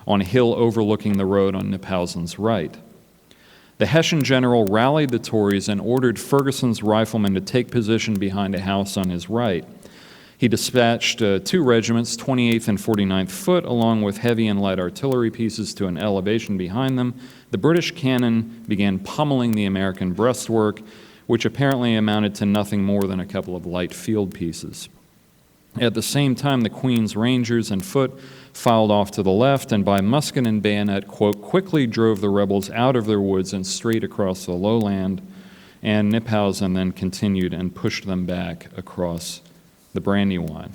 on a hill overlooking the road on Kniphausen's right. The Hessian general rallied the Tories and ordered Ferguson's riflemen to take position behind a house on his right. He dispatched 2 regiments, 28th and 49th Foot, along with heavy and light artillery pieces to an elevation behind them. The British cannon began pummeling the American breastwork, which apparently amounted to nothing more than a couple of light field pieces. At the same time, the Queen's Rangers and foot filed off to the left, and by musket and bayonet, quote, quickly drove the rebels out of their woods and straight across the lowland, and Kniphausen then continued and pushed them back across the Brandywine.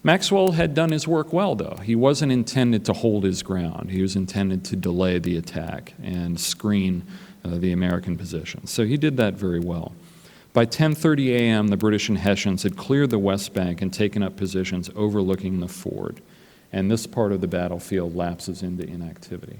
Maxwell had done his work well, though. He wasn't intended to hold his ground. He was intended to delay the attack and screen the American position. So he did that very well. By 10:30 a.m., the British and Hessians had cleared the West Bank and taken up positions overlooking the ford, and this part of the battlefield lapses into inactivity.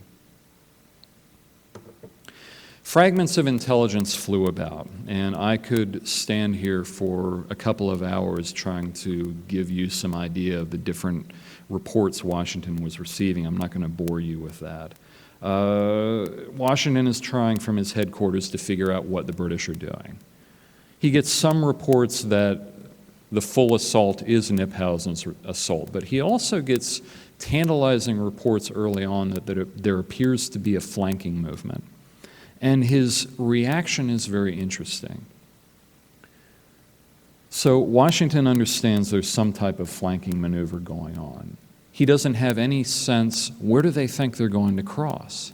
Fragments of intelligence flew about, and I could stand here for a couple of hours trying to give you some idea of the different reports Washington was receiving. I'm not going to bore you with that. Washington is trying from his headquarters to figure out what the British are doing. He gets some reports that the full assault is Kniphausen's assault, but he also gets tantalizing reports early on that there appears to be a flanking movement. And his reaction is very interesting. So Washington understands there's some type of flanking maneuver going on. He doesn't have any sense, where do they think they're going to cross?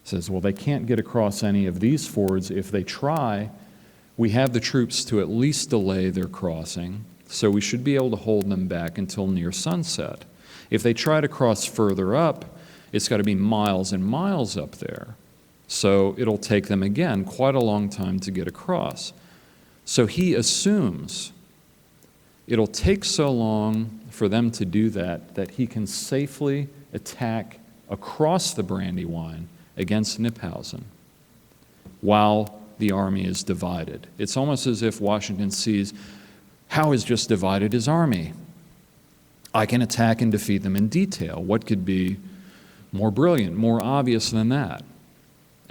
He says, well, they can't get across any of these fords. If they try, we have the troops to at least delay their crossing, so we should be able to hold them back until near sunset. If they try to cross further up, it's got to be miles and miles up there. So it'll take them, again, quite a long time to get across. So he assumes it'll take so long for them to do that he can safely attack across the Brandywine against Kniphausen while the army is divided. It's almost as if Washington sees, Howe has just divided his army. I can attack and defeat them in detail. What could be more brilliant, more obvious than that?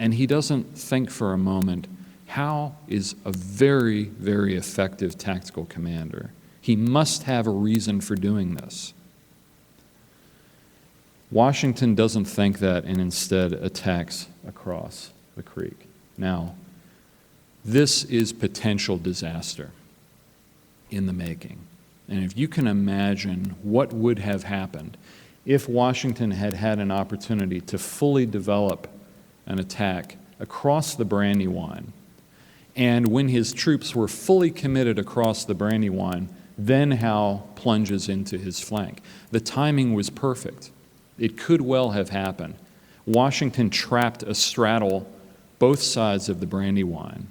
And he doesn't think for a moment, Howe is a very, very effective tactical commander. He must have a reason for doing this. Washington doesn't think that and instead attacks across the creek. Now, this is potential disaster in the making. And if you can imagine what would have happened if Washington had had an opportunity to fully develop an attack across the Brandywine, and when his troops were fully committed across the Brandywine, then Howe plunges into his flank. The timing was perfect. It could well have happened. Washington trapped astraddle both sides of the Brandywine.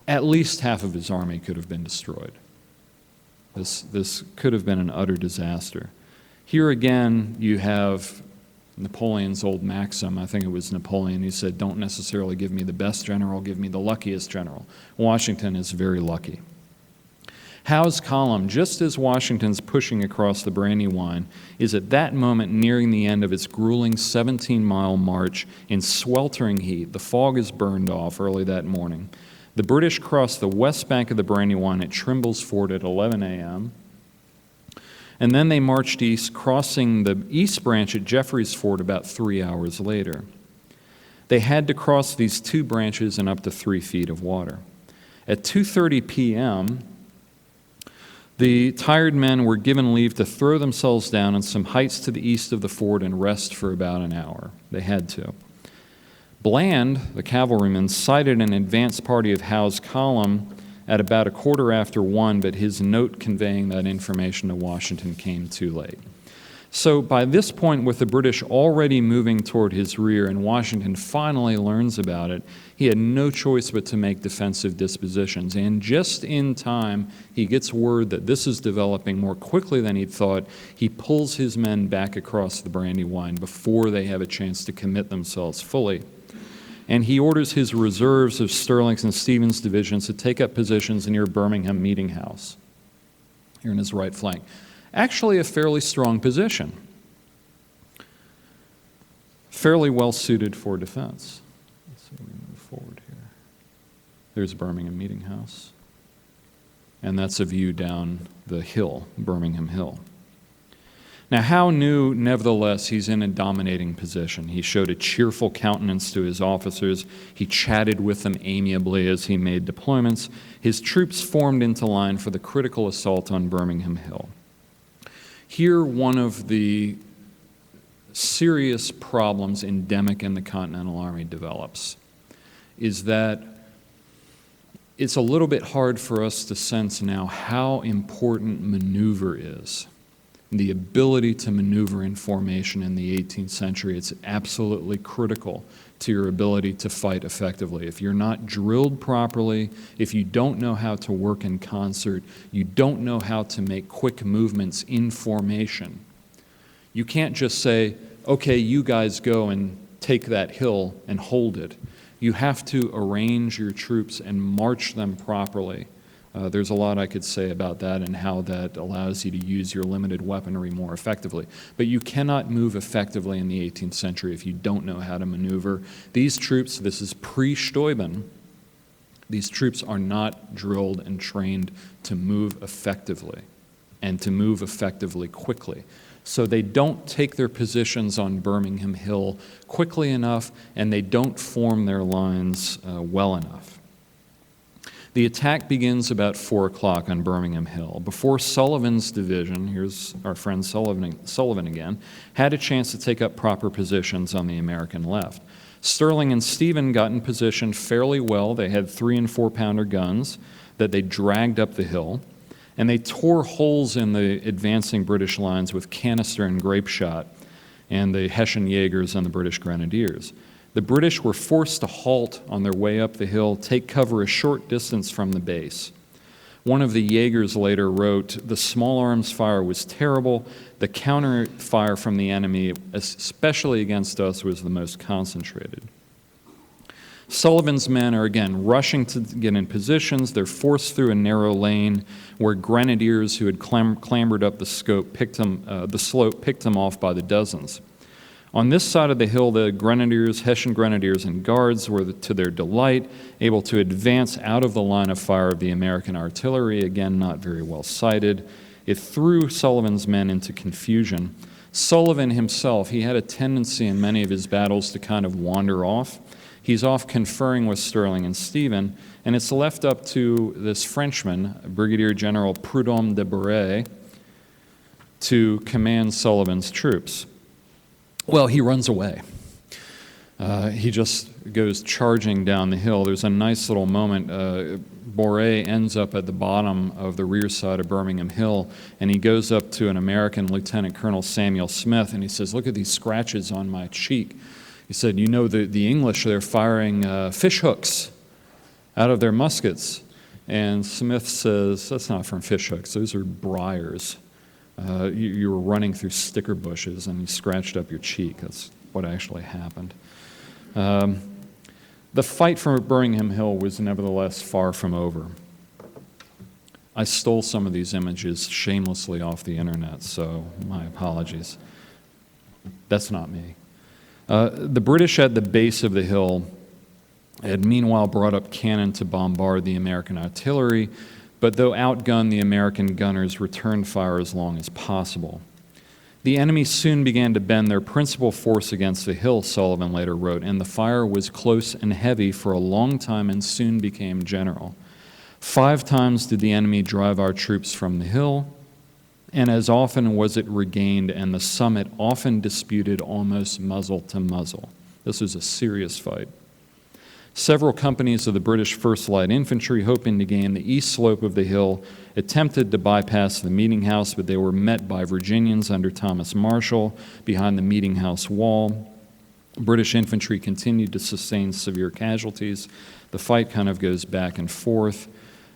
At least half of his army could have been destroyed. This could have been an utter disaster. Here again, you have Napoleon's old maxim. I think it was Napoleon. He said, don't necessarily give me the best general, give me the luckiest general. Washington is very lucky. Howe's column, just as Washington's pushing across the Brandywine, is at that moment nearing the end of its grueling 17-mile march in sweltering heat. The fog is burned off early that morning. The British crossed the west bank of the Brandywine at Trimble's Ford at 11 a.m., and then they marched east, crossing the east branch at Jeffrey's Ford about 3 hours later. They had to cross these 2 branches in up to 3 feet of water. At 2:30 p.m., the tired men were given leave to throw themselves down on some heights to the east of the ford and rest for about an hour. They had to. Bland, the cavalryman, sighted an advance party of Howe's column at about 1:15 after 1, but his note conveying that information to Washington came too late. So by this point, with the British already moving toward his rear and Washington finally learns about it, he had no choice but to make defensive dispositions. And just in time, he gets word that this is developing more quickly than he'd thought. He pulls his men back across the Brandywine before they have a chance to commit themselves fully. And he orders his reserves of Sterling's and Stevens' divisions to take up positions near Birmingham Meeting House, here in his right flank. Actually a fairly strong position, fairly well suited for defense. Let's see if we move forward here. There's Birmingham Meeting House, and that's a view down the hill, Birmingham Hill. Now, Howe knew, nevertheless, he's in a dominating position. He showed a cheerful countenance to his officers. He chatted with them amiably as he made deployments. His troops formed into line for the critical assault on Birmingham Hill. Here, one of the serious problems endemic in the Continental Army develops is that it's a little bit hard for us to sense now how important maneuver is. The ability to maneuver in formation in the 18th century, it's absolutely critical to your ability to fight effectively. If you're not drilled properly, if you don't know how to work in concert, you don't know how to make quick movements in formation, you can't just say, okay, you guys go and take that hill and hold it. You have to arrange your troops and march them properly. There's a lot I could say about that and how that allows you to use your limited weaponry more effectively. But you cannot move effectively in the 18th century if you don't know how to maneuver. These troops, this is pre-Steuben, these troops are not drilled and trained to move effectively and to move effectively quickly. So they don't take their positions on Birmingham Hill quickly enough, and they don't form their lines well enough. The attack begins about 4 o'clock on Birmingham Hill. Before Sullivan's division, here's our friend Sullivan again, had a chance to take up proper positions on the American left. Sterling and Stephen got in position fairly well. They had 3- and 4-pounder guns that they dragged up the hill, and they tore holes in the advancing British lines with canister and grape shot, and the Hessian Jaegers and the British Grenadiers. The British were forced to halt on their way up the hill, take cover a short distance from the base. One of the Jaegers later wrote, "The small arms fire was terrible. The counter fire from the enemy, especially against us, was the most concentrated." Sullivan's men are again rushing to get in positions. They're forced through a narrow lane where grenadiers who had clambered up the slope picked them off by the dozens. On this side of the hill, the grenadiers, Hessian grenadiers and guards were, to their delight, able to advance out of the line of fire of the American artillery, again not very well sighted. It threw Sullivan's men into confusion. Sullivan himself, he had a tendency in many of his battles to kind of wander off. He's off conferring with Sterling and Stephen, and it's left up to this Frenchman, Brigadier General Prudhomme de Beret, to command Sullivan's troops. Well, he runs away. He just goes charging down the hill. There's a nice little moment. Beret ends up at the bottom of the rear side of Birmingham Hill, and he goes up to an American Lieutenant Colonel Samuel Smith, and he says, "Look at these scratches on my cheek." He said, "You know, the English, they're firing fish hooks out of their muskets." And Smith says, "That's not from fish hooks. Those are briars. You were running through sticker bushes and you scratched up your cheek." That's what actually happened. The fight for Birmingham Hill was nevertheless far from over. I stole some of these images shamelessly off the internet, so my apologies. That's not me. The British at the base of the hill had meanwhile brought up cannon to bombard the American artillery, but though outgunned, the American gunners returned fire as long as possible. The enemy soon began to bend their principal force against the hill, Sullivan later wrote, and the fire was close and heavy for a long time and soon became general. 5 times did the enemy drive our troops from the hill, and as often was it regained, and the summit often disputed almost muzzle to muzzle. This was a serious fight. Several companies of the British 1st Light Infantry, hoping to gain the east slope of the hill, attempted to bypass the meeting house, but they were met by Virginians under Thomas Marshall behind the meeting house wall. British infantry continued to sustain severe casualties. The fight kind of goes back and forth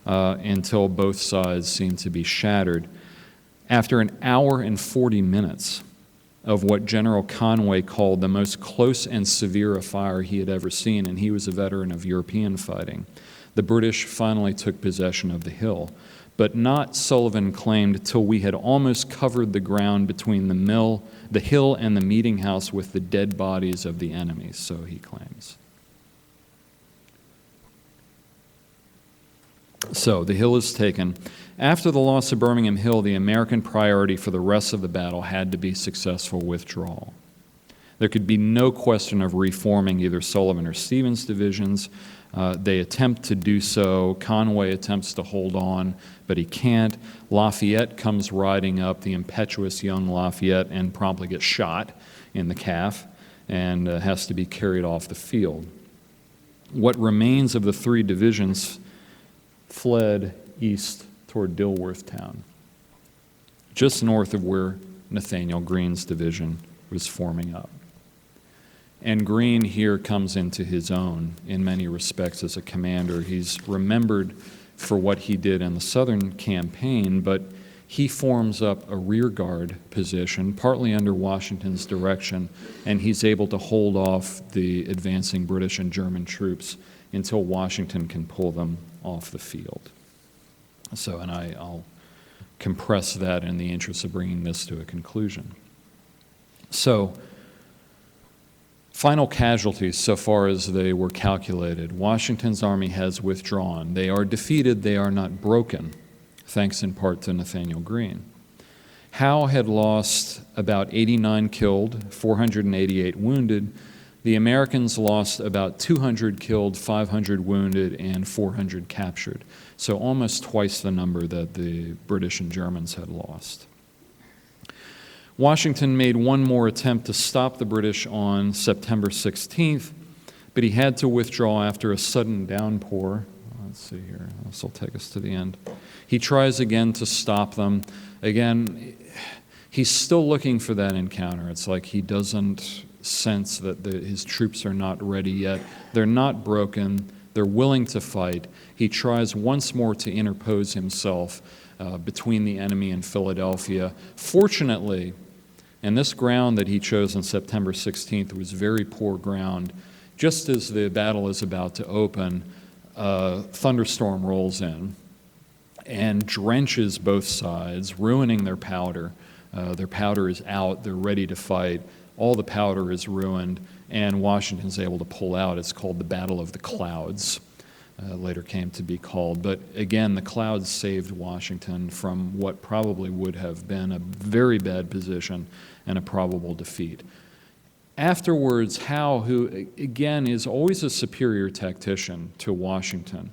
until both sides seem to be shattered. After an hour and 40 minutes of what General Conway called the most close and severe a fire he had ever seen, and he was a veteran of European fighting, the British finally took possession of the hill. But not, Sullivan claimed, till we had almost covered the ground between the hill and the meeting house with the dead bodies of the enemy, so he claims. So the hill is taken. After the loss of Birmingham Hill, the American priority for the rest of the battle had to be successful withdrawal. There could be no question of reforming either Sullivan or Stevens divisions. They attempt to do so. Conway attempts to hold on, but he can't. Lafayette comes riding up, the impetuous young Lafayette, and promptly gets shot in the calf and has to be carried off the field. What remains of the three divisions fled east toward Dilworth Town, just north of where Nathaniel Greene's division was forming up. And Greene here comes into his own in many respects as a commander. He's remembered for what he did in the Southern campaign, but he forms up a rear guard position, partly under Washington's direction, and he's able to hold off the advancing British and German troops until Washington can pull them off the field. So, and I'll compress that in the interest of bringing this to a conclusion. So, final casualties so far as they were calculated. Washington's army has withdrawn. They are defeated, they are not broken, thanks in part to Nathaniel Greene. Howe had lost about 89 killed, 488 wounded. The Americans lost about 200 killed, 500 wounded, and 400 captured. So almost twice the number that the British and Germans had lost. Washington made one more attempt to stop the British on September 16th, but he had to withdraw after a sudden downpour. Let's see here. This will take us to the end. He tries again to stop them. Again, he's still looking for that encounter. It's like he doesn't sense that his troops are not ready yet. They're not broken. They're willing to fight. He tries once more to interpose himself between the enemy and Philadelphia. Fortunately, and this ground that he chose on September 16th was very poor ground. Just as the battle is about to open, a thunderstorm rolls in and drenches both sides, ruining their powder. Their powder is out. They're ready to fight. All the powder is ruined, and Washington's able to pull out. It's called the Battle of the Clouds, later came to be called. But again, the clouds saved Washington from what probably would have been a very bad position and a probable defeat. Afterwards, Howe, who again is always a superior tactician to Washington,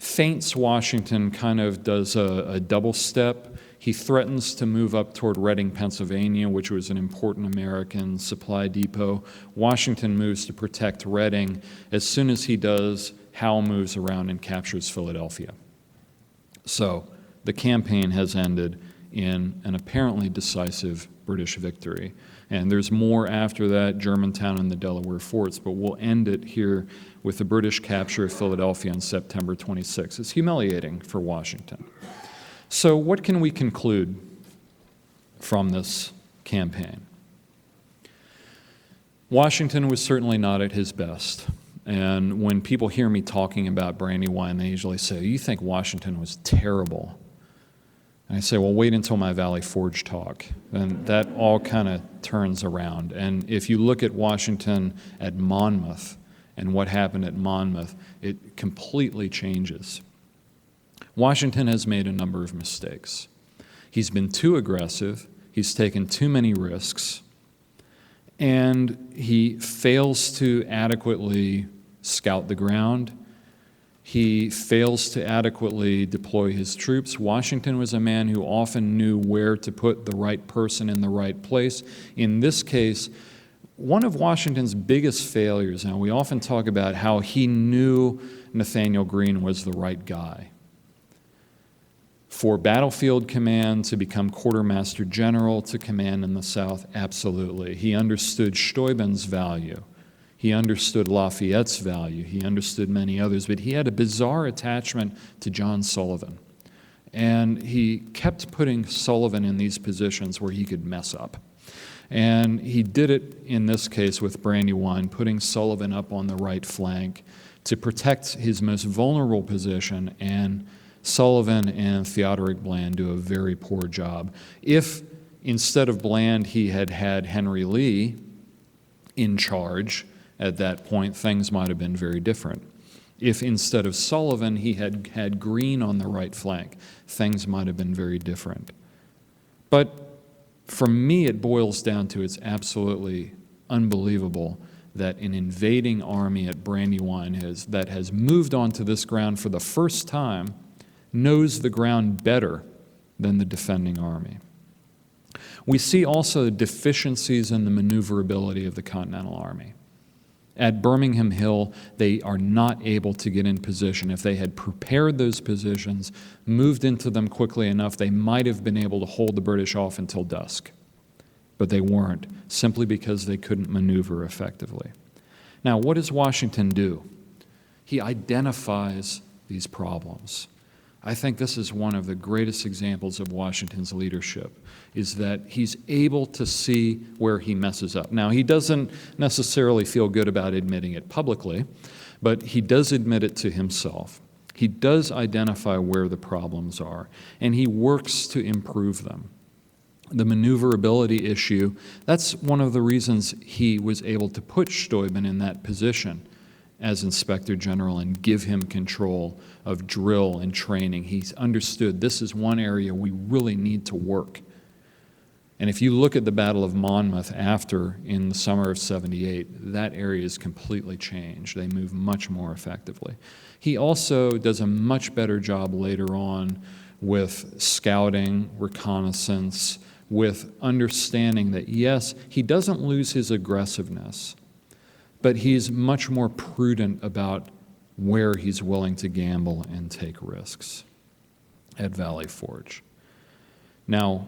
feints Washington, kind of does a double step. He threatens to move up toward Reading, Pennsylvania, which was an important American supply depot. Washington moves to protect Reading. As soon as he does, Howe moves around and captures Philadelphia. So the campaign has ended in an apparently decisive British victory. And there's more after that, Germantown and the Delaware forts, but we'll end it here with the British capture of Philadelphia on September 26. It's humiliating for Washington. So what can we conclude from this campaign? Washington was certainly not at his best. And when people hear me talking about Brandywine, they usually say, "You think Washington was terrible?" And I say, well, wait until my Valley Forge talk. And that all kind of turns around. And if you look at Washington at Monmouth and what happened at Monmouth, it completely changes. Washington has made a number of mistakes. He's been too aggressive, he's taken too many risks, and he fails to adequately scout the ground. He fails to adequately deploy his troops. Washington was a man who often knew where to put the right person in the right place. In this case, one of Washington's biggest failures, and we often talk about how he knew Nathanael Greene was the right guy. For battlefield command, to become quartermaster general, to command in the South, absolutely. He understood Steuben's value. He understood Lafayette's value. He understood many others, but he had a bizarre attachment to John Sullivan. And he kept putting Sullivan in these positions where he could mess up. And he did it in this case with Brandywine, putting Sullivan up on the right flank to protect his most vulnerable position, and Sullivan and Theodoric Bland do a very poor job. If instead of Bland he had had Henry Lee in charge at that point, things might have been very different. If instead of Sullivan he had had Greene on the right flank, things might have been very different. But for me, it boils down to it's absolutely unbelievable that an invading army at Brandywine that has moved onto this ground for the first time knows the ground better than the defending army. We see also deficiencies in the maneuverability of the Continental Army. At Birmingham Hill, they are not able to get in position. If they had prepared those positions, moved into them quickly enough, they might have been able to hold the British off until dusk. But they weren't, simply because they couldn't maneuver effectively. Now, what does Washington do? He identifies these problems. I think this is one of the greatest examples of Washington's leadership, is that he's able to see where he messes up. Now, he doesn't necessarily feel good about admitting it publicly, but he does admit it to himself. He does identify where the problems are, and he works to improve them. The maneuverability issue, that's one of the reasons he was able to put Steuben in that position as Inspector General and give him control of drill and training. He's understood this is one area we really need to work. And if you look at the Battle of Monmouth after, in the summer of '78, that area is completely changed. They move much more effectively. He also does a much better job later on with scouting, reconnaissance, with understanding that, yes, he doesn't lose his aggressiveness, but he's much more prudent about where he's willing to gamble and take risks at Valley Forge. Now,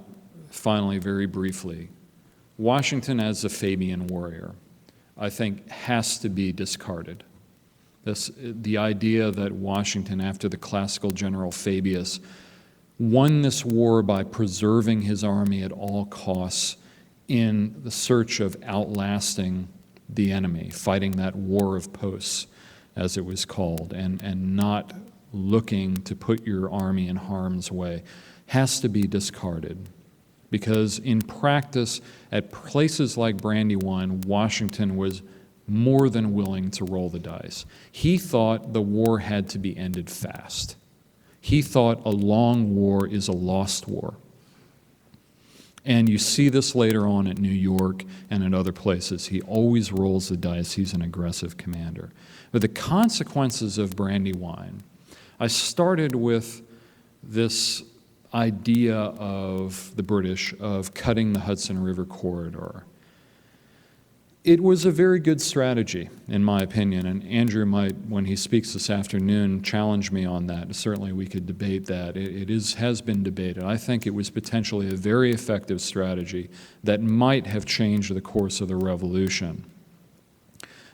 finally, very briefly, Washington as a Fabian warrior, I think, has to be discarded. The idea that Washington, after the classical general Fabius, won this war by preserving his army at all costs in the search of outlasting the enemy, fighting that war of posts, as it was called, and not looking to put your army in harm's way, has to be discarded. Because in practice, at places like Brandywine, Washington was more than willing to roll the dice. He thought the war had to be ended fast. He thought a long war is a lost war. And you see this later on at New York and at other places. He always rolls the dice. He's an aggressive commander. But the consequences of Brandywine, I started with this idea of the British of cutting the Hudson River corridor. It was a very good strategy, in my opinion, and Andrew might, when he speaks this afternoon, challenge me on that. Certainly we could debate that. It has been debated. I think it was potentially a very effective strategy that might have changed the course of the Revolution.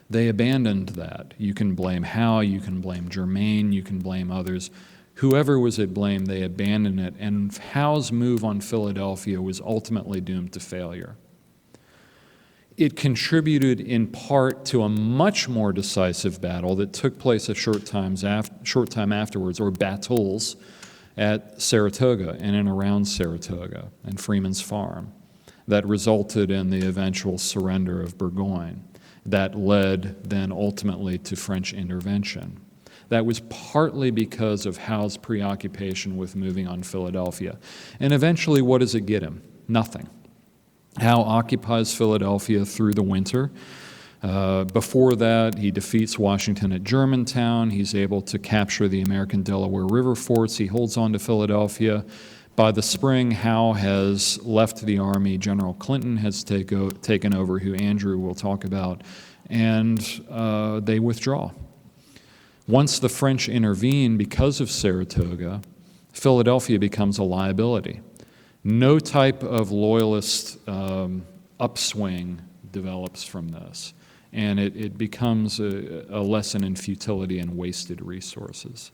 They abandoned that. You can blame Howe, you can blame Germain, you can blame others. Whoever was at blame, they abandoned it, and Howe's move on Philadelphia was ultimately doomed to failure. It contributed in part to a much more decisive battle that took place a short time afterwards, or battles, at Saratoga and in around Saratoga and Freeman's Farm, that resulted in the eventual surrender of Burgoyne, that led then ultimately to French intervention. That was partly because of Howe's preoccupation with moving on Philadelphia. And eventually, what does it get him? Nothing. Howe occupies Philadelphia through the winter. Before that, he defeats Washington at Germantown. He's able to capture the American Delaware River forts. He holds on to Philadelphia. By the spring, Howe has left the Army. General Clinton has taken over, who Andrew will talk about, and they withdraw. Once the French intervene because of Saratoga, Philadelphia becomes a liability. No type of loyalist upswing develops from this, and it becomes a lesson in futility and wasted resources.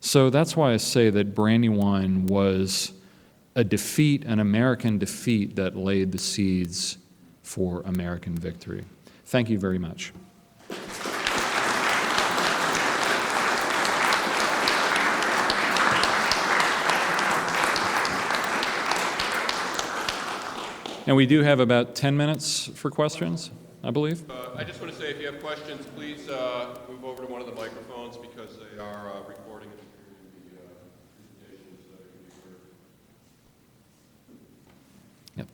So that's why I say that Brandywine was a defeat, an American defeat that laid the seeds for American victory. Thank you very much. And we do have about 10 minutes for questions, I believe. I just want to say, if you have questions, please move over to one of the microphones because they are recording the presentations so they can be heard. Yep.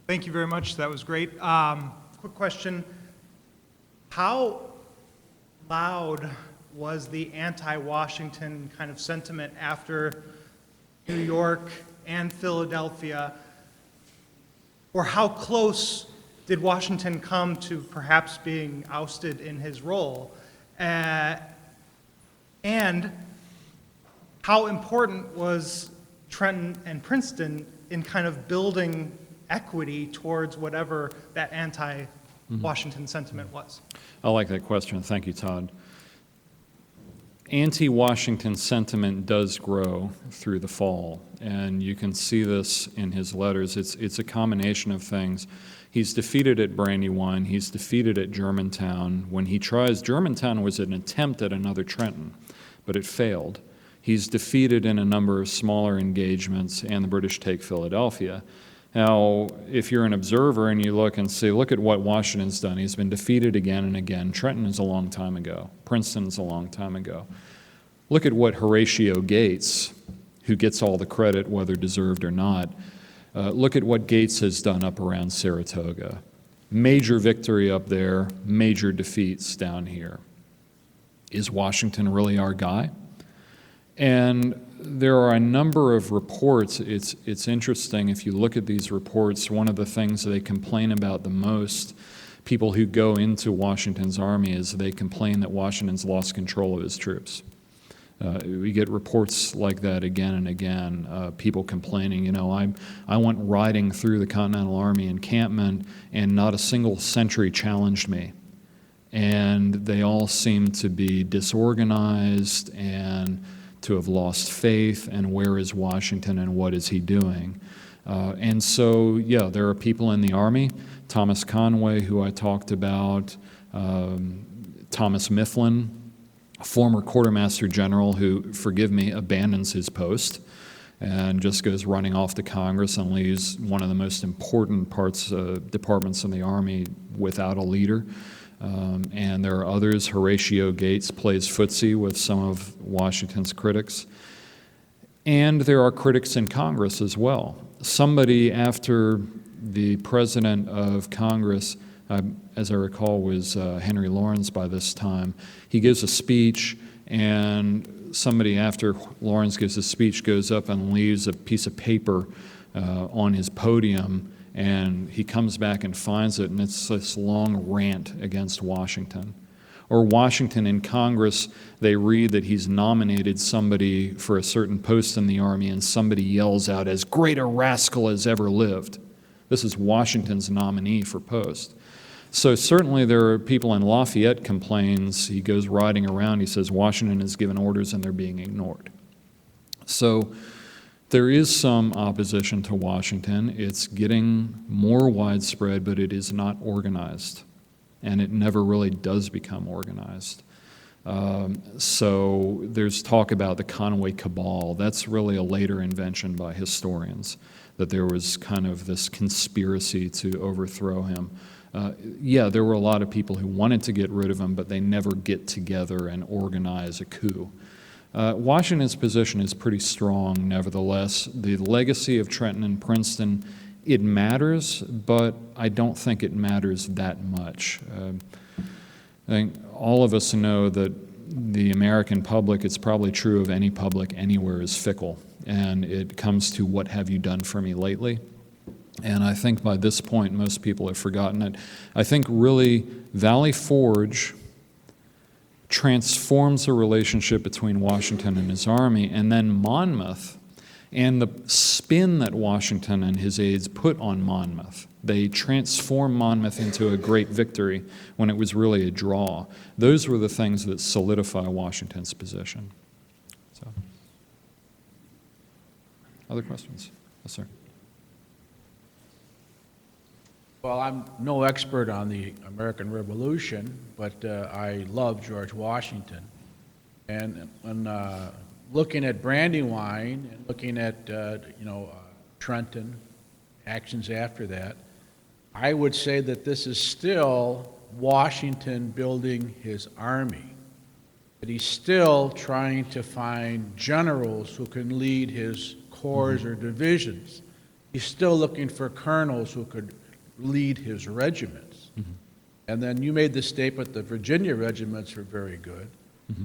Thank you very much. That was great. Quick question. How loud was the anti-Washington kind of sentiment after New York and Philadelphia? Or how close did Washington come to perhaps being ousted in his role? And how important was Trenton and Princeton in kind of building equity towards whatever that anti-Washington sentiment was? I like that question. Thank you, Todd. Anti-Washington sentiment does grow through the fall, and you can see this in his letters. It's a combination of things. He's defeated at Brandywine. He's defeated at Germantown. When he tries, Germantown was an attempt at another Trenton, but it failed. He's defeated in a number of smaller engagements, and the British take Philadelphia. Now, if you're an observer and you look and say, look at what Washington's done. He's been defeated again and again. Trenton is a long time ago. Princeton's a long time ago. Look at what Horatio Gates, who gets all the credit, whether deserved or not, look at what Gates has done up around Saratoga. Major victory up there, major defeats down here. Is Washington really our guy? And there are a number of reports. It's interesting if you look at these reports. One of the things they complain about the most, people who go into Washington's army, is they complain that Washington's lost control of his troops. We get reports like that again and again, people complaining, you know, I went riding through the Continental Army encampment and not a single sentry challenged me. And they all seem to be disorganized and to have lost faith, and where is Washington and what is he doing? And so, yeah, there are people in the Army, Thomas Conway, who I talked about, Thomas Mifflin, former quartermaster general who, forgive me, abandons his post and just goes running off to Congress and leaves one of the most important departments in the Army without a leader. And there are others. Horatio Gates plays footsie with some of Washington's critics. And there are critics in Congress as well. Somebody after the president of Congress, as I recall, was Henry Lawrence by this time. He gives a speech, and somebody after Lawrence gives a speech goes up and leaves a piece of paper on his podium, and he comes back and finds it, and it's this long rant against Washington. Or Washington in Congress, they read that he's nominated somebody for a certain post in the Army, and somebody yells out, "As great a rascal as ever lived." This is Washington's nominee for post. So certainly there are people in Lafayette complains, he goes riding around, he says Washington has given orders and they're being ignored. So there is some opposition to Washington. It's getting more widespread, but it is not organized. And it never really does become organized. So there's talk about the Conway Cabal. That's really a later invention by historians, that there was kind of this conspiracy to overthrow him. Yeah, there were a lot of people who wanted to get rid of him, but they never get together and organize a coup. Washington's position is pretty strong, nevertheless. The legacy of Trenton and Princeton, it matters, but I don't think it matters that much. I think all of us know that the American public, it's probably true of any public anywhere, is fickle. and it comes to what have you done for me lately? And I think by this point, most people have forgotten it. I think really Valley Forge transforms the relationship between Washington and his army, and then Monmouth and the spin that Washington and his aides put on Monmouth. They transformed Monmouth into a great victory when it was really a draw. Those were the things that solidify Washington's position. So, other questions? Yes, sir. Well, I'm no expert on the American Revolution, but I love George Washington. And when looking at Brandywine and looking at, Trenton, actions after that, I would say that this is still Washington building his army. That he's still trying to find generals who can lead his corps or divisions. He's still looking for colonels who could lead his regiments. And then you made the statement the Virginia regiments were very good,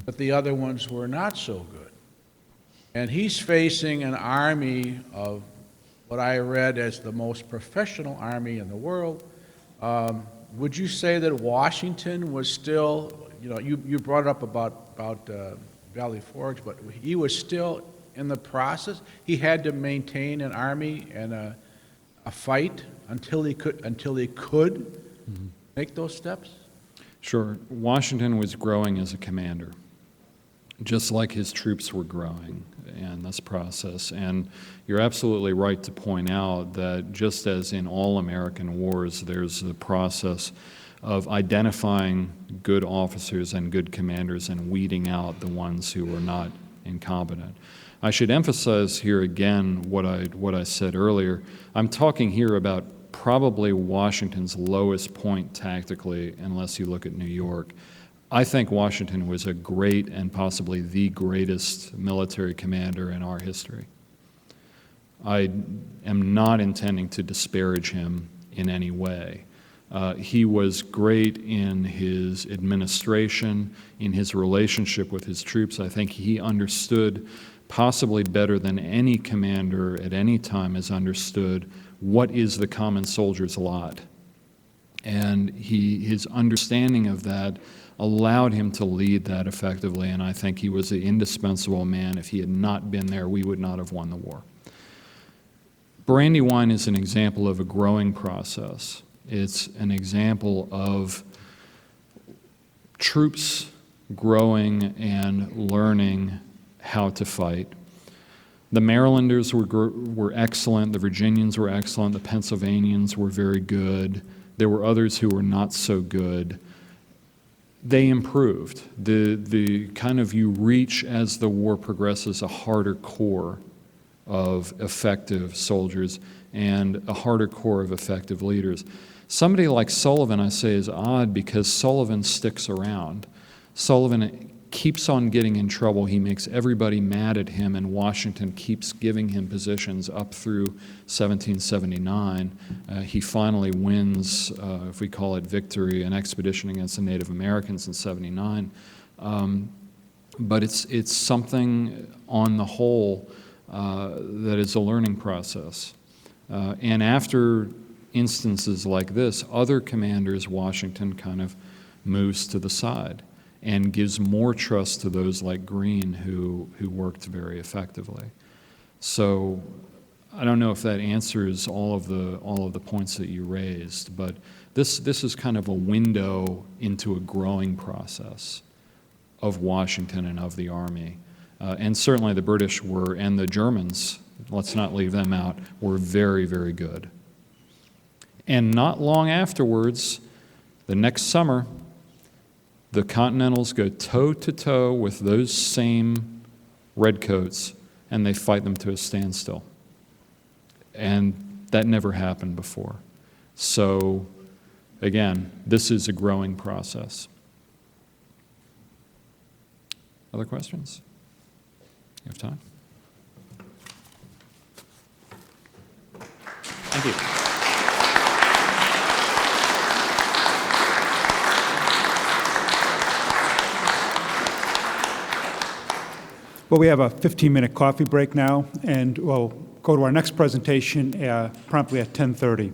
but the other ones were not so good. And he's facing an army of what I read as the most professional army in the world. Would you say that Washington was still, you brought it up about Valley Forge, but he was still in the process? He had to maintain an army and a fight until he could make those steps? Sure. Washington was growing as a commander, just like his troops were growing in this process. And you're absolutely right to point out that just as in all American wars, there's the process of identifying good officers and good commanders and weeding out the ones who are not incompetent. I should emphasize here again what I said earlier. I'm talking here about probably Washington's lowest point tactically, unless you look at New York. I think Washington was a great and possibly the greatest military commander in our history. I am not intending to disparage him in any way. He was great in his administration, in his relationship with his troops. I think he understood, possibly better than any commander at any time has understood, what is the common soldier's lot. And his understanding of that allowed him to lead that effectively, and I think he was the indispensable man. If he had not been there, we would not have won the war. Brandywine is an example of a growing process. It's an example of troops growing and learning how to fight. The Marylanders were excellent, the Virginians were excellent, the Pennsylvanians were very good. There were others who were not so good. They improved. The kind of, you reach as the war progresses a harder core of effective soldiers and a harder core of effective leaders. Somebody like Sullivan, I say, is odd because Sullivan sticks around. Sullivan keeps on getting in trouble. He makes everybody mad at him, and Washington keeps giving him positions up through 1779. He finally wins, if we call it victory, an expedition against the Native Americans in 79. But it's something on the whole that is a learning process. And after instances like this, other commanders, Washington kind of moves to the side and gives more trust to those like Greene who worked very effectively. So I don't know if that answers all of the points that you raised, but this is kind of a window into a growing process of Washington and of the Army. And certainly the British were, and the Germans, let's not leave them out, were very, very good. And not long afterwards, the next summer, the Continentals go toe-to-toe with those same redcoats, and they fight them to a standstill. And that never happened before. So, again, this is a growing process. Other questions? You have time? Thank you. Well, we have a 15-minute coffee break now, and we'll go to our next presentation promptly at 10:30.